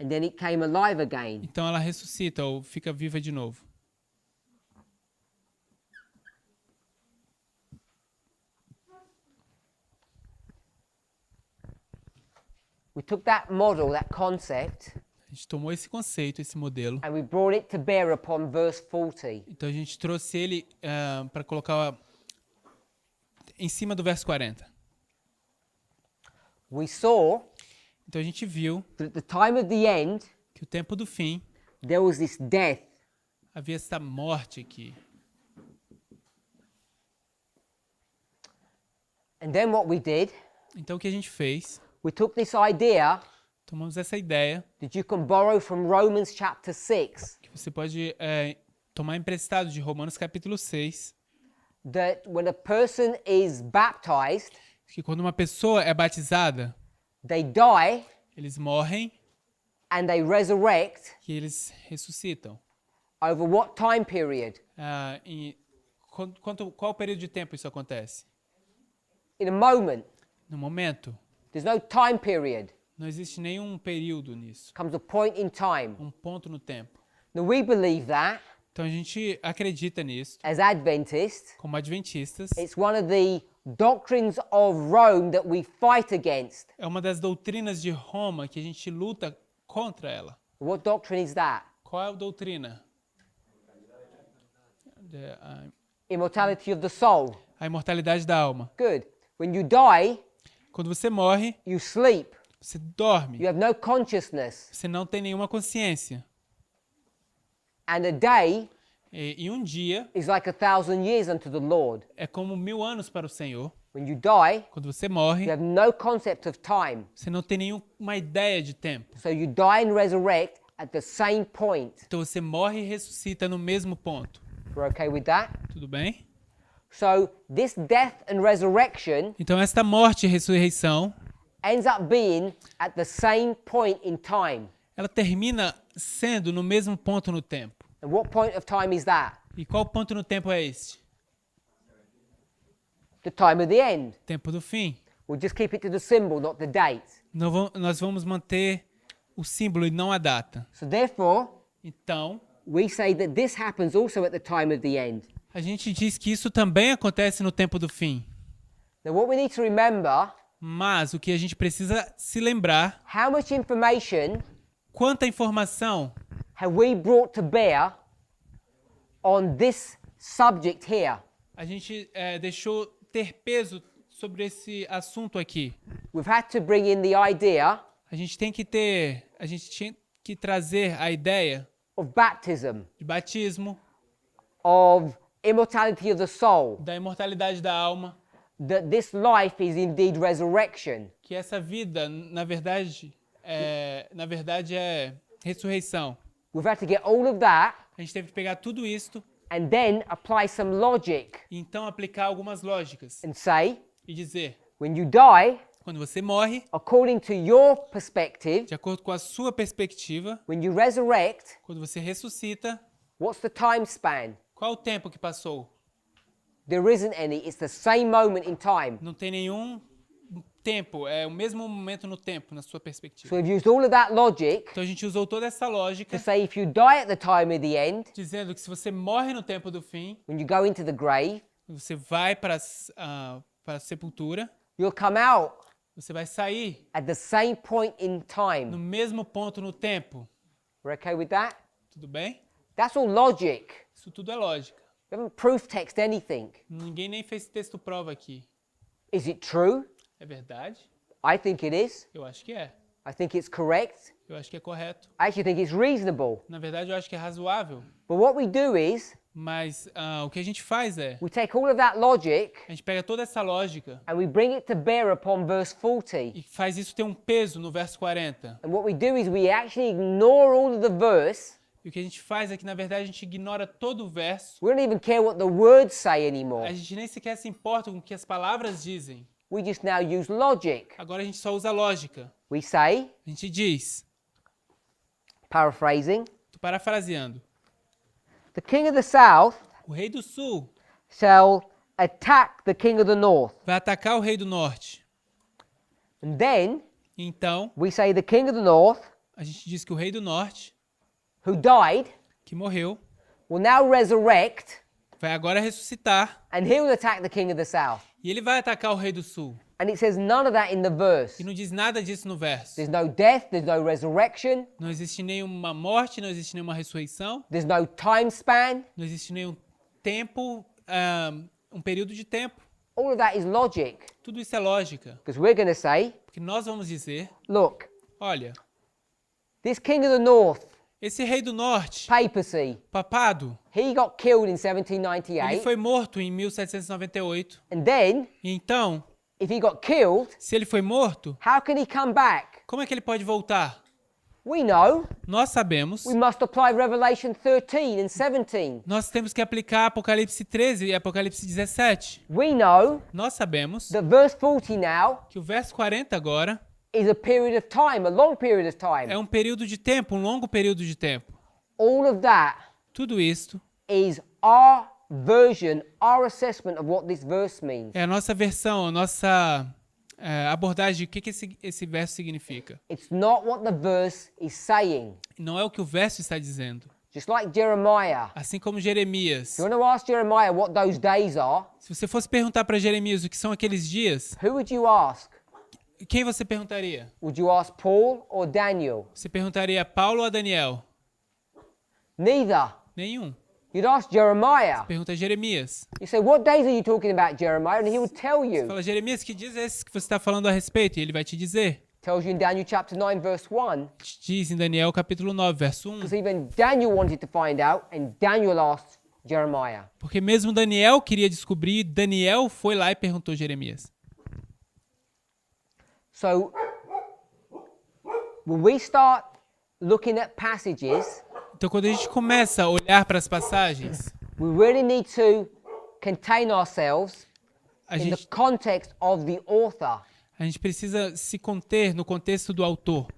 and then it came alive again. então ela ressuscita ou fica viva de novo. We took that model, that concept, A gente tomou esse conceito, esse modelo, and we brought it to bear upon verse 40. então a gente trouxe ele para colocar em cima do verso 40. We saw Então a gente viu that at the time of the end, que o tempo do fim there was this death. havia essa morte aqui. And then what we did, Então o que a gente fez? we took this idea Tomamos essa ideia that you can borrow from Romans chapter 6, que você pode tomar emprestado de Romanos capítulo 6, that when a person is baptized, que quando uma pessoa é batizada, they die eles morrem and they resurrect e eles ressuscitam. over what time period? Qual período de tempo isso acontece? In a moment. No momento. There's no time period. Não existe nenhum período nisso. Comes a point in time. Um ponto no tempo. Now we believe that, Então a gente acredita nisso, as Adventists, como adventistas. it's one of the doctrines of Rome that we fight against. É uma das doutrinas de Roma que a gente luta contra ela. What doctrine is that? Qual é a doutrina? Immortality of the soul. A imortalidade da alma. Good. When you die, Quando você morre, you sleep. você dorme. You have no consciousness. Você não tem nenhuma consciência. And a day E um dia is like 1,000 years unto the Lord. é como 1000 anos para o Senhor. When you die, Quando você morre, you have no concept of time. você não tem nenhuma ideia de tempo. So you die and resurrect at the same point. Então você morre e ressuscita no mesmo ponto. We're okay with that? Tudo bem? So this death and resurrection Então esta morte e ressurreição, ends up being at the same point in time. ela termina sendo no mesmo ponto no tempo. And what point of time is that? E qual ponto no tempo é este? The time of the end. Tempo do fim. We'll just keep it to the symbol, not the date. Nós vamos manter o símbolo e não a data. So therefore, Então, we say that this happens also at the time of the end. a gente diz que isso também acontece no tempo do fim. Now what we need to remember, Mas o que a gente precisa se lembrar, how much information quanta informação have we brought to bear on this subject here? a gente deixou ter peso sobre esse assunto aqui. We've had to bring in the idea A gente tinha que trazer a ideia of baptism, de batismo, of immortality of the soul, da imortalidade da alma, that this life is indeed resurrection. que essa vida, na verdade é ressurreição. We've had to get all of that A gente teve que pegar tudo isto and then apply some logic e então aplicar algumas lógicas and say, e dizer, when you die, quando você morre, according to your perspective, de acordo com a sua perspectiva, when you resurrect, quando você ressuscita, what's the time span? qual o tempo que passou? There isn't any. It's the same moment in time. Não tem nenhum tempo, é o mesmo momento no tempo, na sua So perspectiva. we've used all of that logic Então a gente usou toda essa lógica, to say if you die at the time of the end, dizendo que se você morre no tempo do fim, when you go into the grave, você vai para a sepultura, you'll come out você vai sair at the same point in no time. mesmo ponto no tempo. We're okay with that? Tudo bem? That's all logic. Isso tudo é lógica. We haven't proof text anything. Ninguém nem fez texto prova aqui. Is it true? É verdade? I think it is. Eu acho que é. I think it's correct. Eu acho que é correto. I actually think it's reasonable. Na verdade, eu acho que é razoável. But what we do is Mas o que a gente faz é, we take all of that logic a gente pega toda essa lógica and we bring it to bear upon verse 40. e faz isso ter um peso no verso 40. And what we do is we actually ignore all of the verse. E o que a gente faz é que, na verdade, a gente ignora todo o verso. We don't even care what the words say anymore. A gente nem sequer se importa com o que as palavras dizem. We just now use logic. Agora a gente só usa lógica. We say, A gente diz, paraphrasing, tô parafraseando, the king of the south o rei do sul shall attack the king of the north. vai atacar o rei do norte. And then Então, we say the king of the north, a gente diz que o rei do norte, who died, que morreu, will now resurrect vai agora ressuscitar and he will attack the king of the south. e ele vai atacar o rei do sul. And it says none of that in the verse. E não diz nada disso no verso. There's no death, there's no resurrection, Não existe nenhuma morte, não existe nenhuma ressurreição, there's no time span. não existe nenhum tempo, um período de tempo. All of that is logic. Tudo isso é lógica. Because we're going to say, Porque nós vamos dizer, look, olha, this king of the north, esse rei do norte, papacy, papado, he got killed in ele 1798. foi morto em 1798. And then, E então, if he got killed, se ele foi morto, how can he come back? como é que ele pode voltar? We know Nós sabemos, we must apply Revelation 13 and 17. nós temos que aplicar Apocalipse 13 e Apocalipse 17. We know Nós sabemos that verse 40 now que o verso 40 agora is a period of time, a long period of time. é um período de tempo, um longo período de tempo. All of that Tudo isto is our version, our assessment of what this verse means. é a nossa versão, a nossa abordagem de o que esse verso significa. It's not what the verse is saying. Não é o que o verso está dizendo. Just like Jeremiah. Assim como Jeremias. You want to ask Jeremiah what those days are? Se você fosse perguntar para Jeremias o que são aqueles dias, Who would you ask? quem você perguntaria? Would you ask Paul or Daniel? Você perguntaria a Paulo ou a Daniel? Neither. Nenhum. You'd ask Jeremiah. Pergunta a Jeremias. You say, what days are you talking about, Jeremiah? And he would tell you. Fala, Jeremias, que dias é esses que você está falando a respeito? E ele vai te dizer. Tells you in Daniel chapter 9 verse 1. Diz em Daniel capítulo 9, verso 1. Because even Daniel wanted to find out and Daniel asked Jeremiah. Porque mesmo Daniel queria descobrir, Daniel foi lá e perguntou a Jeremias. So, when we start looking at passages, Então, quando a gente começa a olhar para as passagens, we really need to contain ourselves a in the gente, context of the author. a gente precisa se conter no contexto do autor.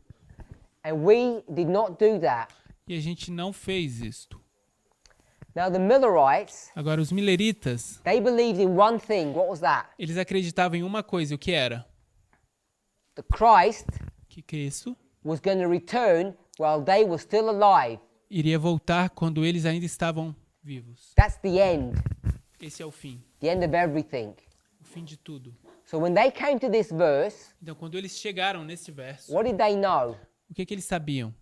And we did not do that. E a gente não fez isto. Now, the Millerites, Agora, os mileritas, they believed in one thing. What was that? eles acreditavam em uma coisa, o que era? That Christ Que Cristo was going to return while they were still alive. iria voltar quando eles ainda estavam vivos. That's the end. Esse é o fim. The end of everything. O fim de tudo. So when they came to this verse, Então, quando eles chegaram nesse verso, what did they know? o que eles sabiam?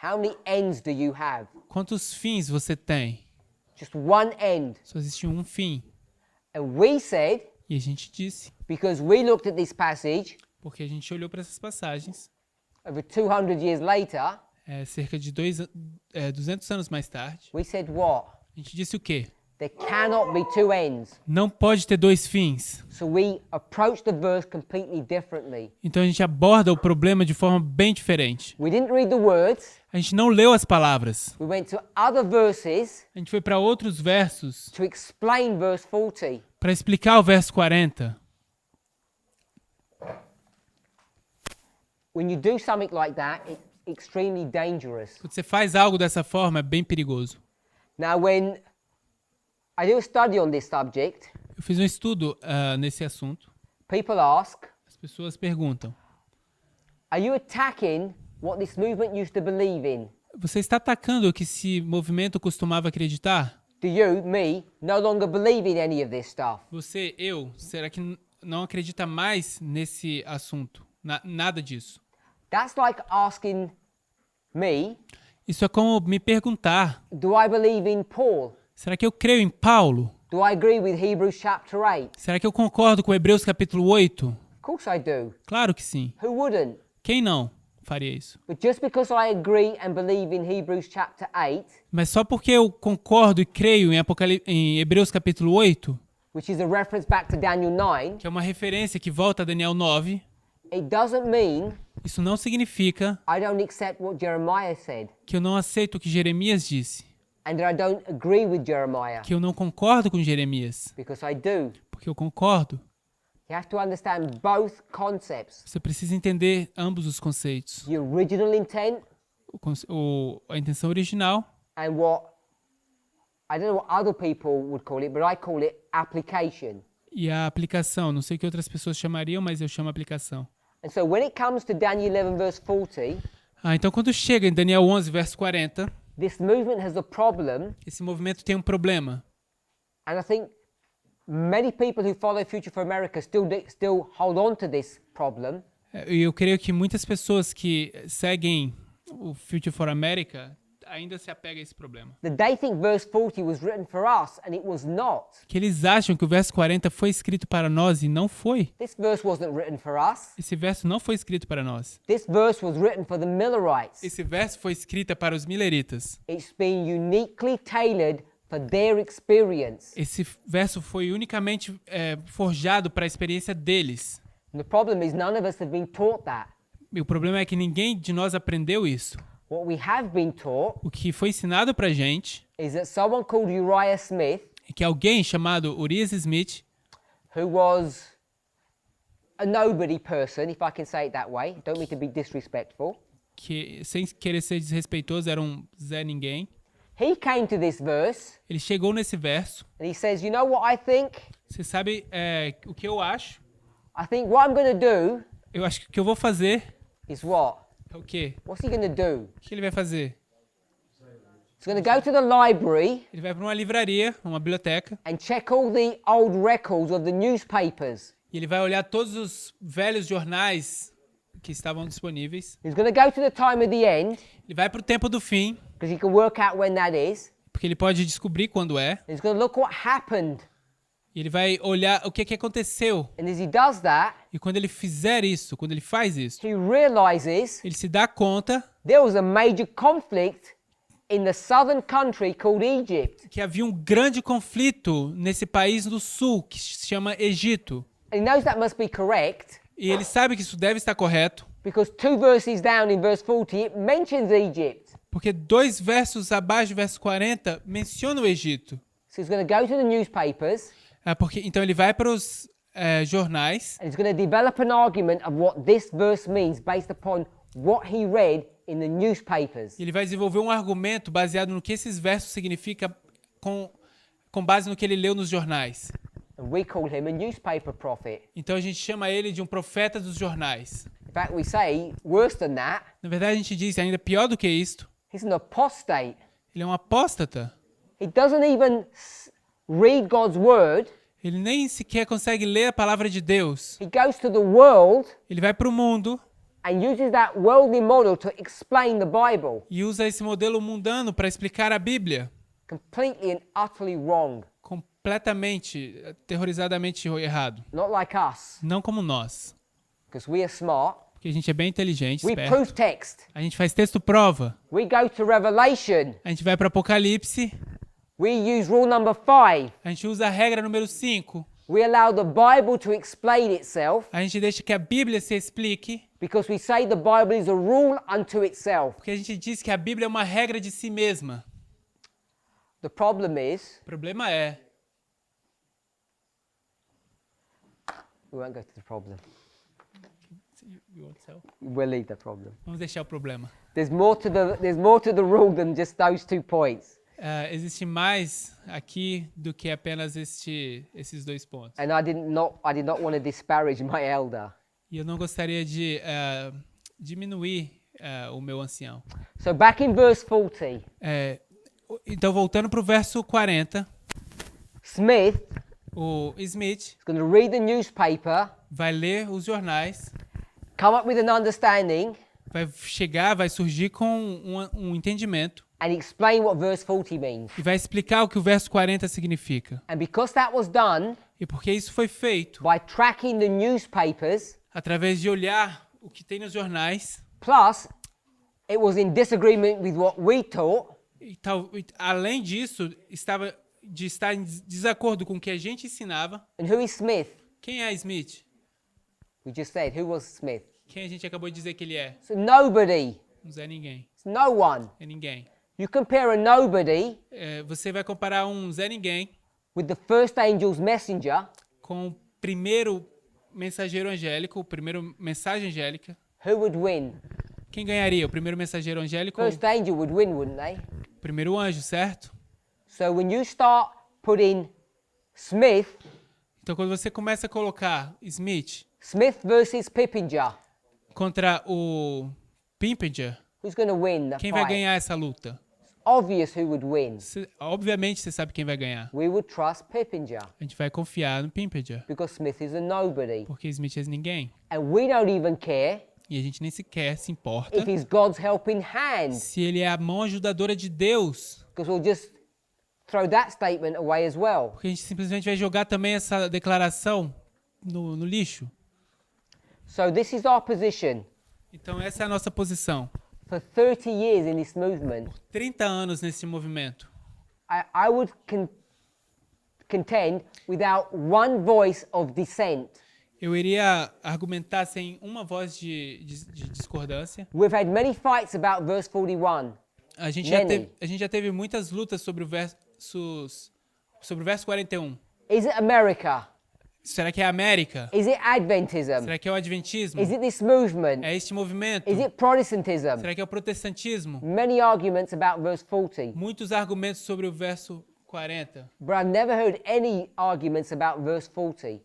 How many ends do you have? Quantos fins você tem? Just one end. Só existe um fim. And we said, E a gente disse, because we looked at this passage porque a gente olhou para essas passagens, over 200 years later, cerca de 200 anos mais tarde, we said what? a gente disse o quê? There cannot be two ends. Não pode ter dois fins. So we approached the verse completely differently. Então a gente aborda o problema de forma bem diferente. We didn't read the words. A gente não leu as palavras. We went to other verses A gente foi para outros versos to explain verse 40. para explicar o verso 40. When you do something like that, it's extremely dangerous. Quando você faz algo dessa forma, é bem perigoso. Now, when I do a study on this subject, Eu fiz um estudo nesse assunto. people ask, As pessoas perguntam, are you attacking what this movement used to believe in? você está atacando o que esse movimento costumava acreditar? Do you, me, no longer believe in any of this stuff? Você, será que não acredita mais nesse assunto? Nada disso. That's like asking me, Isso é como me perguntar, do I believe in Paul? será que eu creio em Paulo? Do I agree with Hebrews chapter 8? Será que eu concordo com Hebreus capítulo 8? Of course I do. Claro que sim. Who wouldn't? Quem não faria isso? But just because I agree and believe in Hebrews chapter 8, Mas só porque eu concordo e creio em Hebreus capítulo 8, which is a reference back to Daniel 9, que é uma referência que volta a Daniel 9, it doesn't mean isso não significa I don't accept what Jeremiah said que eu não aceito o que Jeremias disse, and that I don't agree with Jeremiah, que eu não concordo com Jeremias, because I do. porque eu concordo. You have to understand both concepts. Você precisa entender ambos os conceitos, The original intent a intenção original and what, I don't know what other people would call it, but I call it application. e a aplicação. Não sei o que outras pessoas chamariam, mas eu chamo aplicação. And so when it comes to Daniel 11 verse 40, Então quando chega em Daniel 11, verso 40, this movement has a problem, esse movimento tem um problema. and I think many people who follow Future for America still hold on to this problem. E eu creio que muitas pessoas que seguem o Future for America ainda se apegam a esse problema. That they think verse 40 was written for us, and it was not. Que eles acham que o verso 40 foi escrito para nós e não foi. This verse wasn't written for us. Esse verso não foi escrito para nós. This verse was written for the Millerites. Esse verso foi escrito para os mileritas. It's been uniquely tailored for their experience. Esse verso foi unicamente forjado para a experiência deles. And the problem is none of us have been taught that. E o problema é que ninguém de nós aprendeu isso. What we have been taught O que foi ensinado para a gente is that someone called Uriah Smith, é que alguém chamado Urias Smith, who was a nobody person, if I can say it that way, don't mean to be disrespectful, que sem querer ser desrespeitoso era um Zé Ninguém, he came to this verse ele chegou nesse verso. and he says, you know what I think? Você sabe o que eu acho? I think what I'm going to do Eu acho que o que eu vou fazer is what? é o quê? What's he going to do? O que ele vai fazer? He's going to go to the library Ele vai para uma livraria, uma biblioteca, and check all the old records of the newspapers. e ele vai olhar todos os velhos jornais que estavam disponíveis. He's going to go to the time of the end, Ele vai para o tempo do fim, because he can work out when that is. porque ele pode descobrir quando é. He's going to look what happened. E ele vai olhar o que aconteceu. And as he does that, E quando ele fizer isso, quando ele faz isso, he realizes ele se dá conta there was a major conflict in the southern country called Egypt. que havia um grande conflito nesse país do sul, que se chama Egito. And he knows that must be correct, E ele sabe que isso deve estar correto, because 2 verses down in verse 40, it mentions Egypt. porque 2 versos abaixo do verso 40 menciona o Egito. So he's going to go to the newspapers, Então ele vai para os jornais and he's going to develop an argument of what this verse means based upon what he read in the newspapers. e ele vai desenvolver um argumento baseado no que esses versos significam com base no que ele leu nos jornais. And we call him a newspaper prophet. Então a gente chama ele de um profeta dos jornais. In fact, we say, worse than that, Na verdade a gente diz ainda pior do que isto, he's an apostate. ele é um apóstata. He doesn't even read God's word. Ele nem sequer consegue ler a palavra de Deus. He goes to the world Ele vai para o mundo and uses that worldly model to explain the Bible. e usa esse modelo mundano para explicar a Bíblia. Completely and utterly wrong. completamente, aterrorizadamente errado. Not like us, Não como nós. because we are smart. Porque a gente é bem inteligente, We esperto. proof text. A gente faz texto prova. We go to Revelation. A gente vai para Apocalipse. We use rule number 5. A gente usa a regra número 5. We allow the Bible to explain itself A gente deixa que a Bíblia se explique. because we say the Bible is a rule unto itself. Porque a gente diz que a Bíblia é uma regra de si mesma. The problem is, O problema é... we won't go to the problem. We'll leave the problem. Vamos deixar o problema. There's more to the rule than just those 2 points. Existe mais aqui do que apenas esses 2 pontos. And I did not want to disparage my elder. E eu não gostaria de diminuir o meu ancião. So back in verse 40, Então, voltando para o verso 40, Smith o Smith is going to read the newspaper, vai ler os jornais, come up with an understanding, vai surgir com um entendimento and explain what verse 40 means. e vai explicar o que o verso 40 significa. And because that was done E porque isso foi feito by tracking the newspapers, através de olhar o que tem nos jornais, plus it was in disagreement with what we taught, e além disso, estar em desacordo com o que a gente ensinava. and who is Smith? Quem é Smith? We just said, who was Smith? Quem a gente acabou de dizer que ele é? So nobody. Não é ninguém. It's no one. É ninguém. You compare a nobody Você vai comparar um Zé Ninguém with the first angel's messenger, com o primeiro mensageiro angélico, o primeiro mensagem angélica. who would win? Quem ganharia? O primeiro mensageiro angélico ou First angel would win, wouldn't they? o primeiro anjo, certo? So when you start putting Smith Então, quando você começa a colocar Smith versus Pippinger, contra o Pimpinger, who's going to win the quem vai fight? ganhar essa luta? Obvious who would win. Obviamente você sabe quem vai ganhar. We would trust Pippinger A gente vai confiar no Pimpinger, because Smith is a nobody. porque Smith é ninguém. And we don't even care E a gente nem sequer se importa if he's God's helping hand, se ele é a mão ajudadora de Deus, because we'll just throw that statement away as well. porque a gente simplesmente vai jogar também essa declaração no lixo. So this is our position. Então essa é a nossa posição. For 30 years in this movement, 30 anos nesse movimento. I would contend without one voice of dissent. Eu iria argumentar sem uma voz de discordância. We've had many fights about verse 41. A gente já teve muitas lutas sobre o verso 41. Is it America? Será que é a América? Is it Adventism? Será que é o Adventismo? Is it this movement? É este movimento? Is it Protestantism? Será que é o protestantismo? Many arguments about verse 40. Muitos argumentos sobre o verso 40. But I've never heard any arguments about verse 40.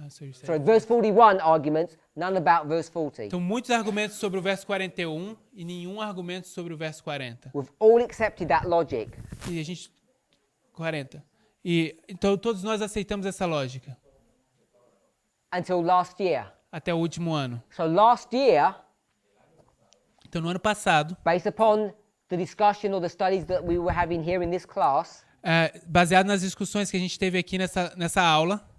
Sorry. Sorry, verse 41 arguments, none about verse 40. Então, muitos argumentos sobre o verso 41 e nenhum argumento sobre o verso 40. We've all accepted that logic. E a gente... 40. E então todos nós aceitamos essa lógica. Until last year. Até o último ano. So last year, Então, no ano passado, based upon the discussion or the studies that we were having here in this class, baseado nas discussões que a gente teve aqui nessa aula,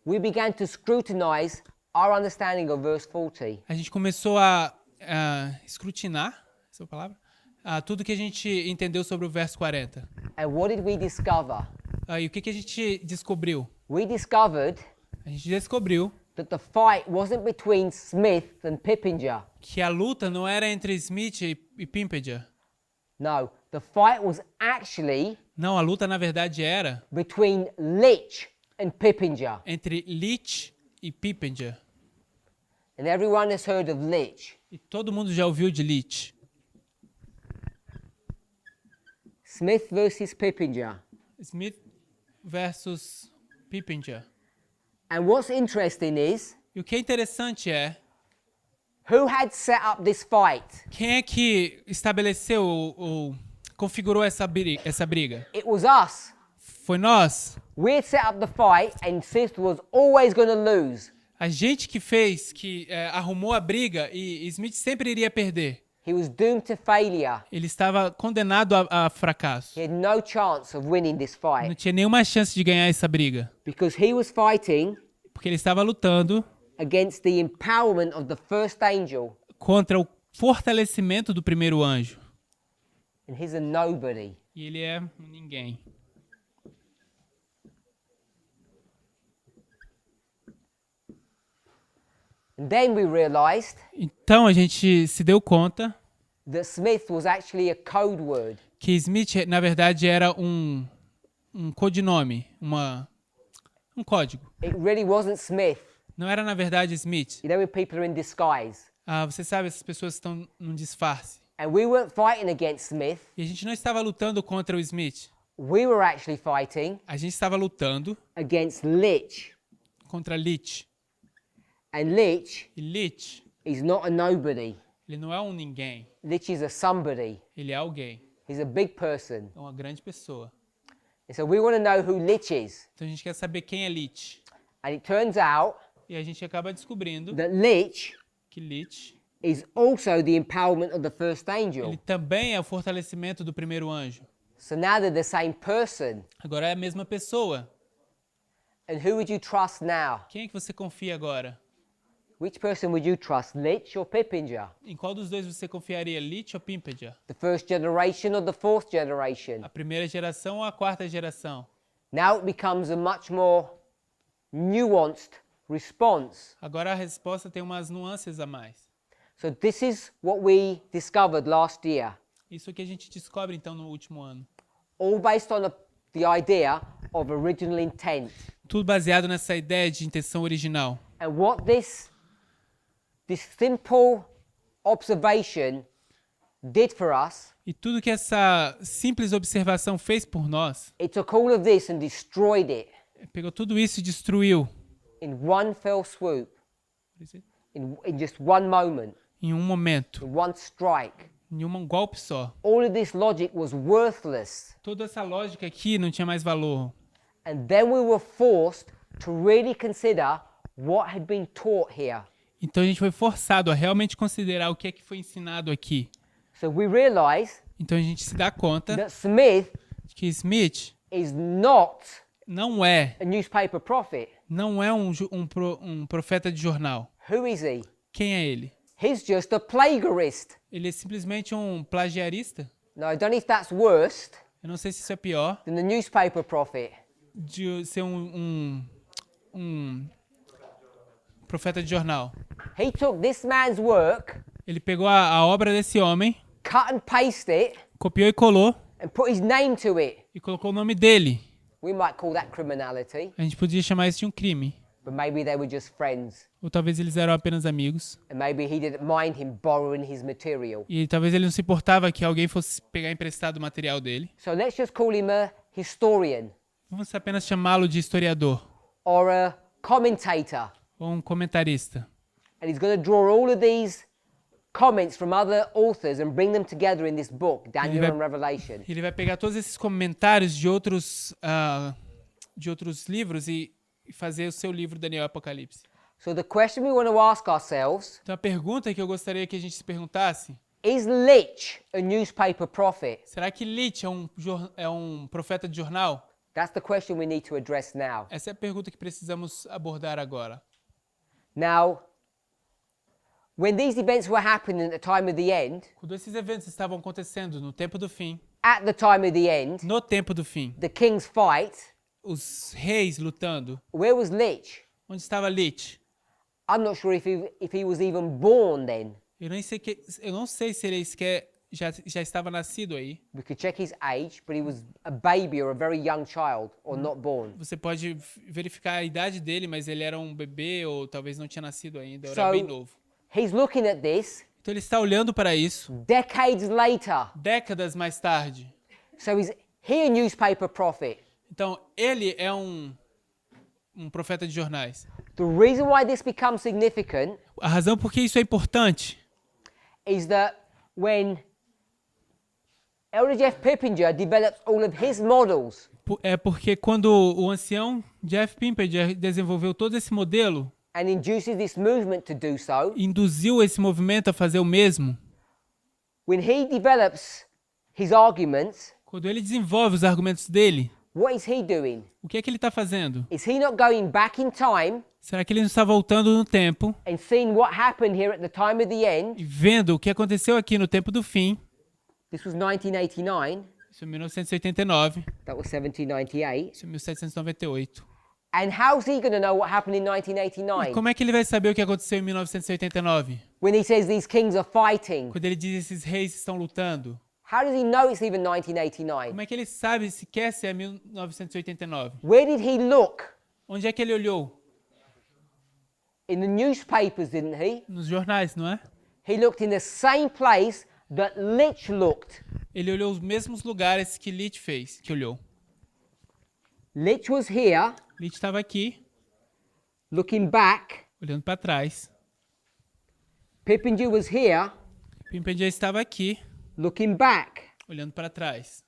we began to scrutinize our understanding of verse 40. a gente começou a escrutinar, essa é a palavra, tudo que a gente entendeu sobre o verso 40. And what did we discover? E o que a gente descobriu? We discovered A gente descobriu that the fight wasn't between Smith and Pippinger. que a luta não era entre Smith e Pimpeger. No, the fight was actually Não, a luta na verdade era between Litch and Pippinger. entre Litch e Pippenger. And everyone has heard of Litch. E todo mundo já ouviu de Litch. Smith versus Pippinger. Smith versus Pippenger. And what's interesting is, E o que é interessante é, who had set up this fight? quem é que estabeleceu ou configurou essa briga? It was us. Foi nós. We had set up the fight and Smith was always going to lose. A gente que arrumou a briga e Smith sempre iria perder. He was doomed to failure. Ele estava condenado a fracasso. He had no chance of winning this Não fight tinha nenhuma chance de ganhar essa briga. because he was fighting Porque ele estava lutando against the empowerment of the first angel, contra o fortalecimento do primeiro anjo. and he's a nobody. E ele é um ninguém. And then we realized Então a gente se deu conta that Smith was actually a code word. que Smith, na verdade, era um codinome, um código. It really wasn't Smith. Não era, na verdade, Smith. You know when people are in disguise. Você sabe, essas pessoas estão num disfarce. And we weren't fighting against Smith. E a gente não estava lutando contra o Smith. We were actually fighting A gente estava lutando against Lich. contra Lich. And Lich E Lich, is not a nobody. ele não é um ninguém. Lich is a somebody. Ele é alguém. He's a big person. É uma grande pessoa. And so we want to know who Lich is. Então a gente quer saber quem é Lich. And it turns out E a gente acaba descobrindo that Lich que Lich, is also the empowerment of the first ele angel. também é o fortalecimento do primeiro anjo. So now they're the same person. Agora é a mesma pessoa. And who would you trust now? Quem é que você confia agora? Which person would you trust, Lich or Pippinger? Em qual dos dois você confiaria, Lich ou Pimpedja? The first generation or the fourth generation? A primeira geração ou a quarta geração? Now it becomes a much more nuanced response. Agora a resposta tem umas nuances a mais. So this is what we discovered last year, Isso que a gente descobre então no último ano. all based on the idea of original intent. Tudo baseado nessa ideia de intenção original. And what this simple observation did for us, E tudo que essa simples observação fez por nós, it took all of this and destroyed it pegou tudo isso e destruiu in one fell swoop, in just one moment, em um momento, in one strike. em um golpe só. All of this logic was worthless. Toda essa lógica aqui não tinha mais valor. And then we were forced to really consider what had been taught here. Então a gente foi forçado a realmente considerar o que é que foi ensinado aqui. So we realize Então a gente se dá conta that Smith de que Smith is not não é a newspaper prophet. um profeta de jornal. Who is he? Quem é ele? He's just a plagiarist. Ele é simplesmente um plagiarista. Now, I don't know if that's worse Eu não sei se isso é pior than the newspaper prophet. de ser um profeta de jornal. He took this man's work, Ele pegou a obra desse homem, cut and pasted it, copiou e colou and put his name to it. e colocou o nome dele. We might call that criminality, A gente podia chamar isso de um crime. but maybe they were just friends. Ou talvez eles eram apenas amigos. And maybe he didn't mind him borrowing his material. E talvez ele não se importava que alguém fosse pegar emprestado o material dele. So let's just call him a historian Vamos apenas chamá-lo de historiador or a commentator. ou um comentarista. And he's going to draw all of these comments from other authors and bring them together in this book, Daniel and Revelation. Ele vai pegar todos esses comentários de outros livros e fazer o seu livro Daniel e Apocalipse. So the question we want to ask ourselves, Então a pergunta que eu gostaria que a gente se perguntasse: is Lich a newspaper prophet? será que Lich é um profeta de jornal? That's the question we need to address now. Essa é a pergunta que precisamos abordar agora. Now, when these events were happening at the time of the end, Quando esses eventos estavam acontecendo no tempo do fim, at the time of the end, no tempo do fim, the king's fight, os reis lutando, where was Lich? onde estava Lich? I'm not sure if he was even born then. Eu não sei se ele sequer já estava nascido aí. We could check his age, but he was a baby or a very young child or not born. Você pode verificar a idade dele, mas ele era um bebê ou talvez não tinha nascido ainda, era bem novo. He's looking at this Então ele está olhando para isso decades later. décadas mais tarde. So is he a newspaper prophet? Então ele é um profeta de jornais. The reason why this becomes significant A razão por que isso é importante is that when Elder Jeff Pippinger develops all of his models, é porque quando o ancião Jeff Pimped desenvolveu todo esse modelo, and induces this movement to do so, induziu esse movimento a fazer o mesmo, when he develops his arguments, Quando ele desenvolve os argumentos dele, what is he doing? o que é que ele está fazendo? Is he not going back in time Será que ele não está voltando no tempo and seeing what happened here at the time of the end? e vendo o que aconteceu aqui no tempo do fim? This was 1989. Isso é 1989, That was 1798. isso é 1798. And how's he going to know what happened in E 1989? como é que ele vai saber o que aconteceu em 1989? When he says these kings are fighting. Quando ele diz esses reis estão lutando? How does he know it's even 1989? Como é que ele sabe sequer se é 1989? Where did he look? Onde é que ele olhou? In the newspapers, didn't he? Nos jornais, não é? He looked in the same place that Lich looked. Ele olhou os mesmos lugares que Lich fez, que olhou. Lich was here, Lich estava aqui, looking back. olhando para trás. Pippinger was here, Parminder estava aqui, looking back. olhando para trás.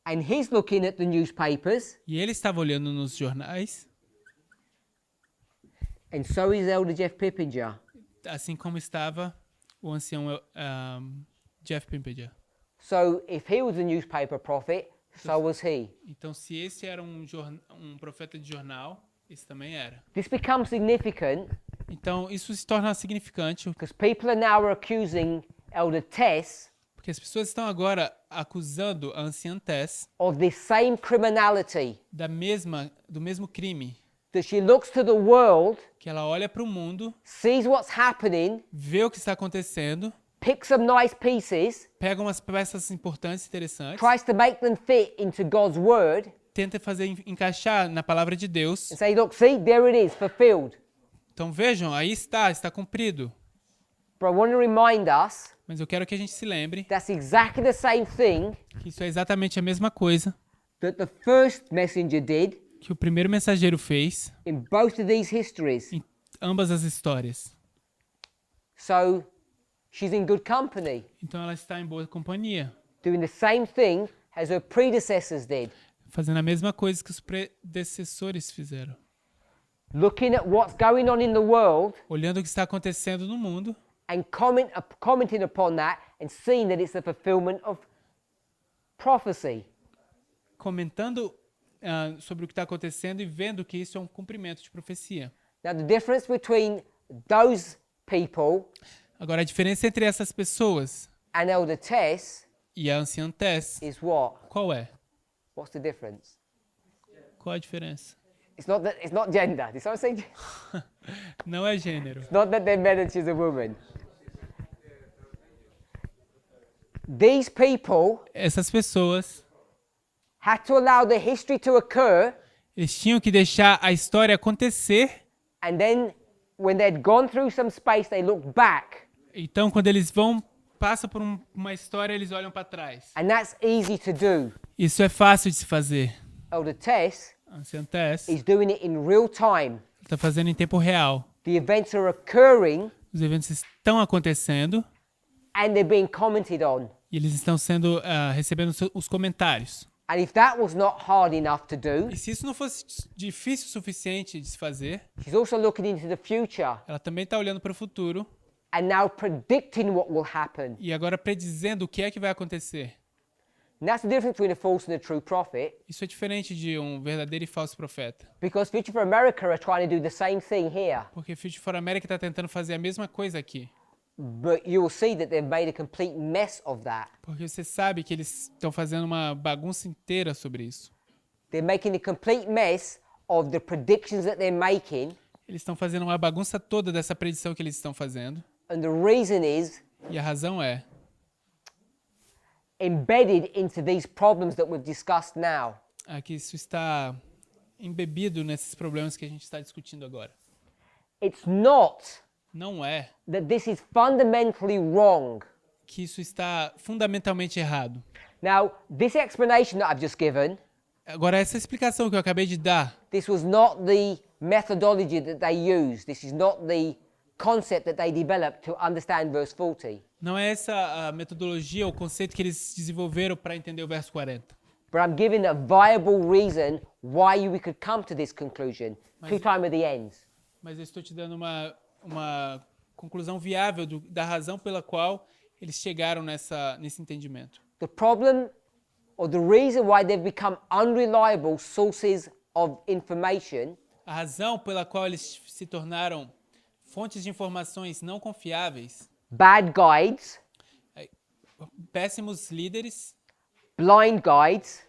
And he's looking at the newspapers, E ele estava olhando nos jornais, and so is Elder Jeff Pippinger. assim como estava o ancião Jeff Parminder. So if he was a newspaper prophet, so was he. Então, se esse era um profeta de jornal, esse também era. This becomes significant Então, isso se torna significante, because people are now accusing Elder Tess porque as pessoas estão agora acusando a anciã Tess of this same criminality, do mesmo crime, that she looks to the world, que ela olha para o mundo, sees what's happening, vê o que está acontecendo, picks some nice pieces, pega umas peças importantes, interessantes, tries to make them fit into God's word, tenta fazer encaixar na palavra de Deus. and say, look, see, there it is, fulfilled. Então vejam, aí está cumprido. But I want to remind us Mas eu quero que a gente se lembre that's exactly the same thing que isso é exatamente a mesma coisa that the first messenger did que o primeiro mensageiro fez in both of these histories. em ambas as histórias. So she's in good company, Então ela está em boa companhia, doing the same thing as her predecessors did, fazendo a mesma coisa que os predecessores fizeram. looking at what's going on in the world Olhando o que está acontecendo no mundo and commenting upon that and seeing that it's the fulfillment of prophecy. comentando sobre o que está acontecendo e vendo que isso é um cumprimento de profecia. Now the difference between those people Agora, a diferença entre essas pessoas and Elder Tess e a anciã Tess, is what? qual é? What's the difference? Qual a diferença? It's not gender. Did someone say? Não é gênero. It's not that they're men and she's a woman. These people Essas pessoas, had to allow the history to occur, eles tinham que deixar a história acontecer. and then when they'd gone through some space, they looked back. Então, quando eles passam por uma história, eles olham para trás. And that's easy to do. Isso é fácil de se fazer. Elder Tess A anciã Tess is doing it in real time. está fazendo em tempo real. The events are occurring Os eventos estão acontecendo and they're being commented on. e eles estão recebendo os comentários. And if that was not hard enough to do, E se isso não fosse difícil o suficiente de se fazer, she's also looking into the future ela também está olhando para o futuro and now predicting what will happen. e agora predizendo o que é que vai acontecer. And that's the difference between a false and a true prophet, Isso é diferente de um verdadeiro e falso profeta. because Future for America are trying to do the same thing here. Porque Future for America está tentando fazer a mesma coisa aqui. But you will see that they've made a complete mess of that. Porque você sabe que eles estão fazendo uma bagunça inteira sobre isso. They're making a complete mess of the predictions that they're making, Eles estão fazendo uma bagunça toda dessa predição que eles estão fazendo. and the reason is E a razão é embedded into these problems that we've discussed now. que isso está embebido nesses problemas que a gente está discutindo agora. It's not Não é that this is fundamentally wrong. que isso está fundamentalmente errado. Now, this explanation that I've just given, Agora, essa explicação que eu acabei de dar, this was not the methodology that they used. This is not the concept that they developed to understand verse 40. não é essa a metodologia, o conceito que eles desenvolveram para entender o verso 40. But I'm giving a viable reason why we could come to this conclusion. Two time of the ends. Mas eu estou te dando uma conclusão viável da razão pela qual eles chegaram nesse entendimento. The problem or the reason why they've become unreliable sources of information A razão pela qual eles se tornaram fontes de informações não confiáveis, bad guides, péssimos líderes, blind guides,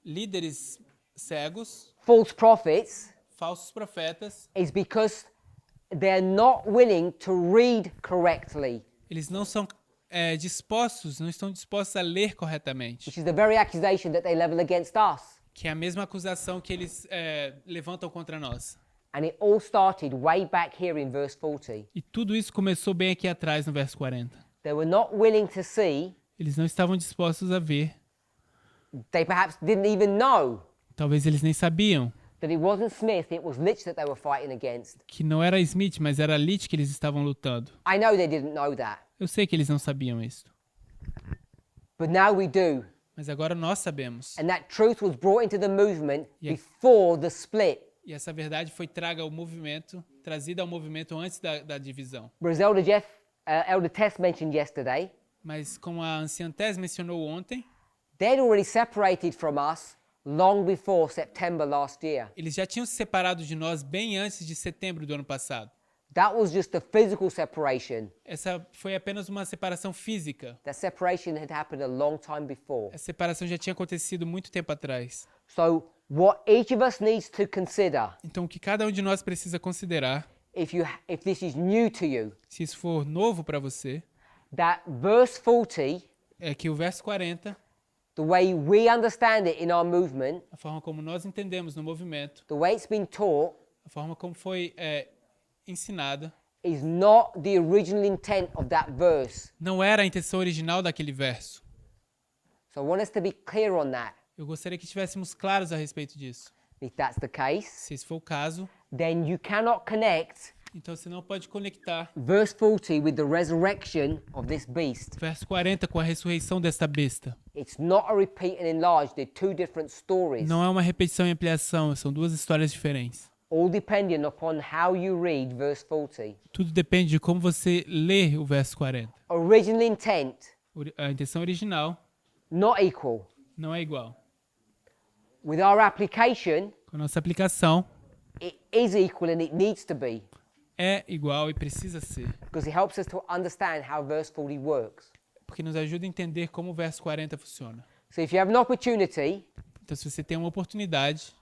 líderes cegos, false prophets, falsos profetas, is because they're not willing to read correctly, eles não são não estão dispostos a ler corretamente, which is the very accusation that they level against us. que é a mesma acusação que eles levantam contra nós. And it all started way back here in verse 40. E tudo isso começou bem aqui atrás no verso 40. They were not willing to see, Eles não estavam dispostos a ver, they perhaps didn't even know talvez eles nem sabiam, that it wasn't Smith, it was Litch that they were fighting against. que não era Smith, mas era Litch que eles estavam lutando. I know they didn't know that, Eu sei que eles não sabiam isso, but now we do. mas agora nós sabemos. And that truth was brought into the movement Yeah. before the split. E essa verdade foi trazida ao movimento antes da divisão. Whereas Elder Tess mentioned yesterday, Mas como a anciã Tess mencionou ontem, they'd already separated from us long before September last year. eles já tinham se separado de nós bem antes de setembro do ano passado. That was just a physical separation. Essa foi apenas uma separação física. That separation had happened a long time before. Essa separação já tinha acontecido muito tempo atrás. So what each of us needs to consider, Então, o que cada um de nós precisa considerar, if this is new to you, se isso for novo para você, that verse 40, é que o verso 40, the way we understand it in our movement, a forma como nós entendemos no movimento, the way it's been taught, a forma como foi ensinada, is not the original intent of that verse. não era a intenção original daquele verso. So I want us to be clear on that. Eu gostaria que estivéssemos claros a respeito disso. If that's the case, Se esse for o caso, then you cannot connect então você não pode conectar verse 40 with the resurrection of this beast. verso 40 com a ressurreição desta besta. It's not a repeat and enlarge, they're two different stories. Não é uma repetição e ampliação, são duas histórias diferentes. All depending upon how you read verse 40. Tudo depende de como você lê o verso 40. Original intent, A intenção original not equal. não é igual. With our application, Com a nossa aplicação, it is equal and it needs to be, é igual e precisa ser, because it helps us to understand how verse 40 works. porque nos ajuda a entender como o verso 40 funciona. So if you have an opportunity Então, se você tem uma oportunidade,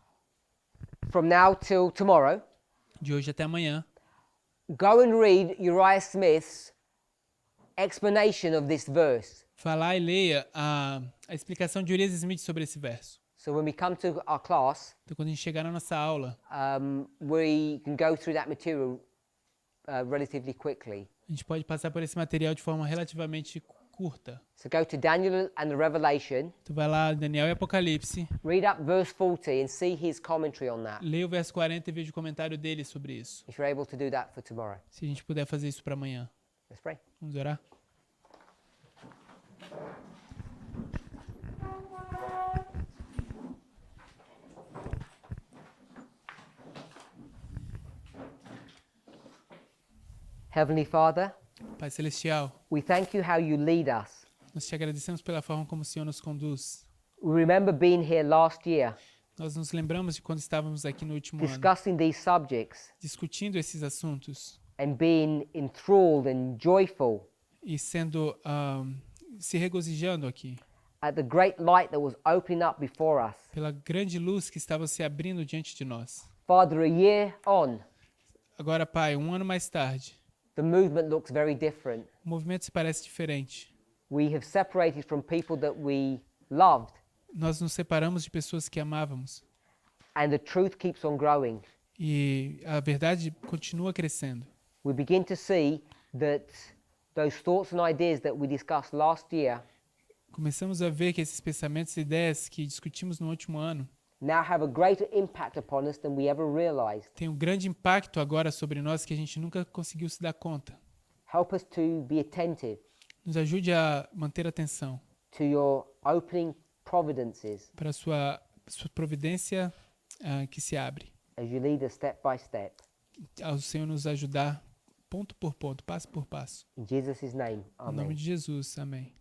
from now till tomorrow, de hoje até amanhã, go and read Uriah Smith's explanation of this verse. vá lá e leia a explicação de Urias Smith sobre esse verso. So when we come to our class, Então, quando a gente chegar na nossa aula, we can go through that material relatively quickly. a gente pode passar por esse material de forma relativamente curta. So go to Daniel and the Revelation, Tu vai lá, Daniel e Apocalipse, read up verse 40 and see his commentary on that, leia o verso 40 e veja o comentário dele sobre isso. if you're able to do that for tomorrow. Se a gente puder fazer isso para amanhã. Let's pray. Vamos orar? Heavenly Father, Pai Celestial, we thank you how you lead us. nós te agradecemos pela forma como o Senhor nos conduz. We remember being here last year, Nós nos lembramos de quando estávamos aqui no último ano, discussing these subjects discutindo esses assuntos and being enthralled and joyful e sendo, se regozijando aqui at the great light that was opening up before us. pela grande luz que estava se abrindo diante de nós. Father, a year on, Agora, Pai, um ano mais tarde, the movement looks very different. o movimento se parece diferente. We have separated from people that we loved, Nós nos separamos de pessoas que amávamos and the truth keeps on growing. e a verdade continua crescendo. We begin to see that those thoughts and ideas that we discussed last year Começamos a ver que esses pensamentos e ideias que discutimos no último ano now have a greater impact upon us than we ever realized. têm um grande impacto agora sobre nós que a gente nunca conseguiu se dar conta. Help us to be attentive Nos ajude a manter atenção to your opening providences para a sua providência que se abre, as you lead us step by step. ao Senhor nos ajudar ponto por ponto, passo por passo. In Jesus' name, Em nome amen. de Jesus, amém.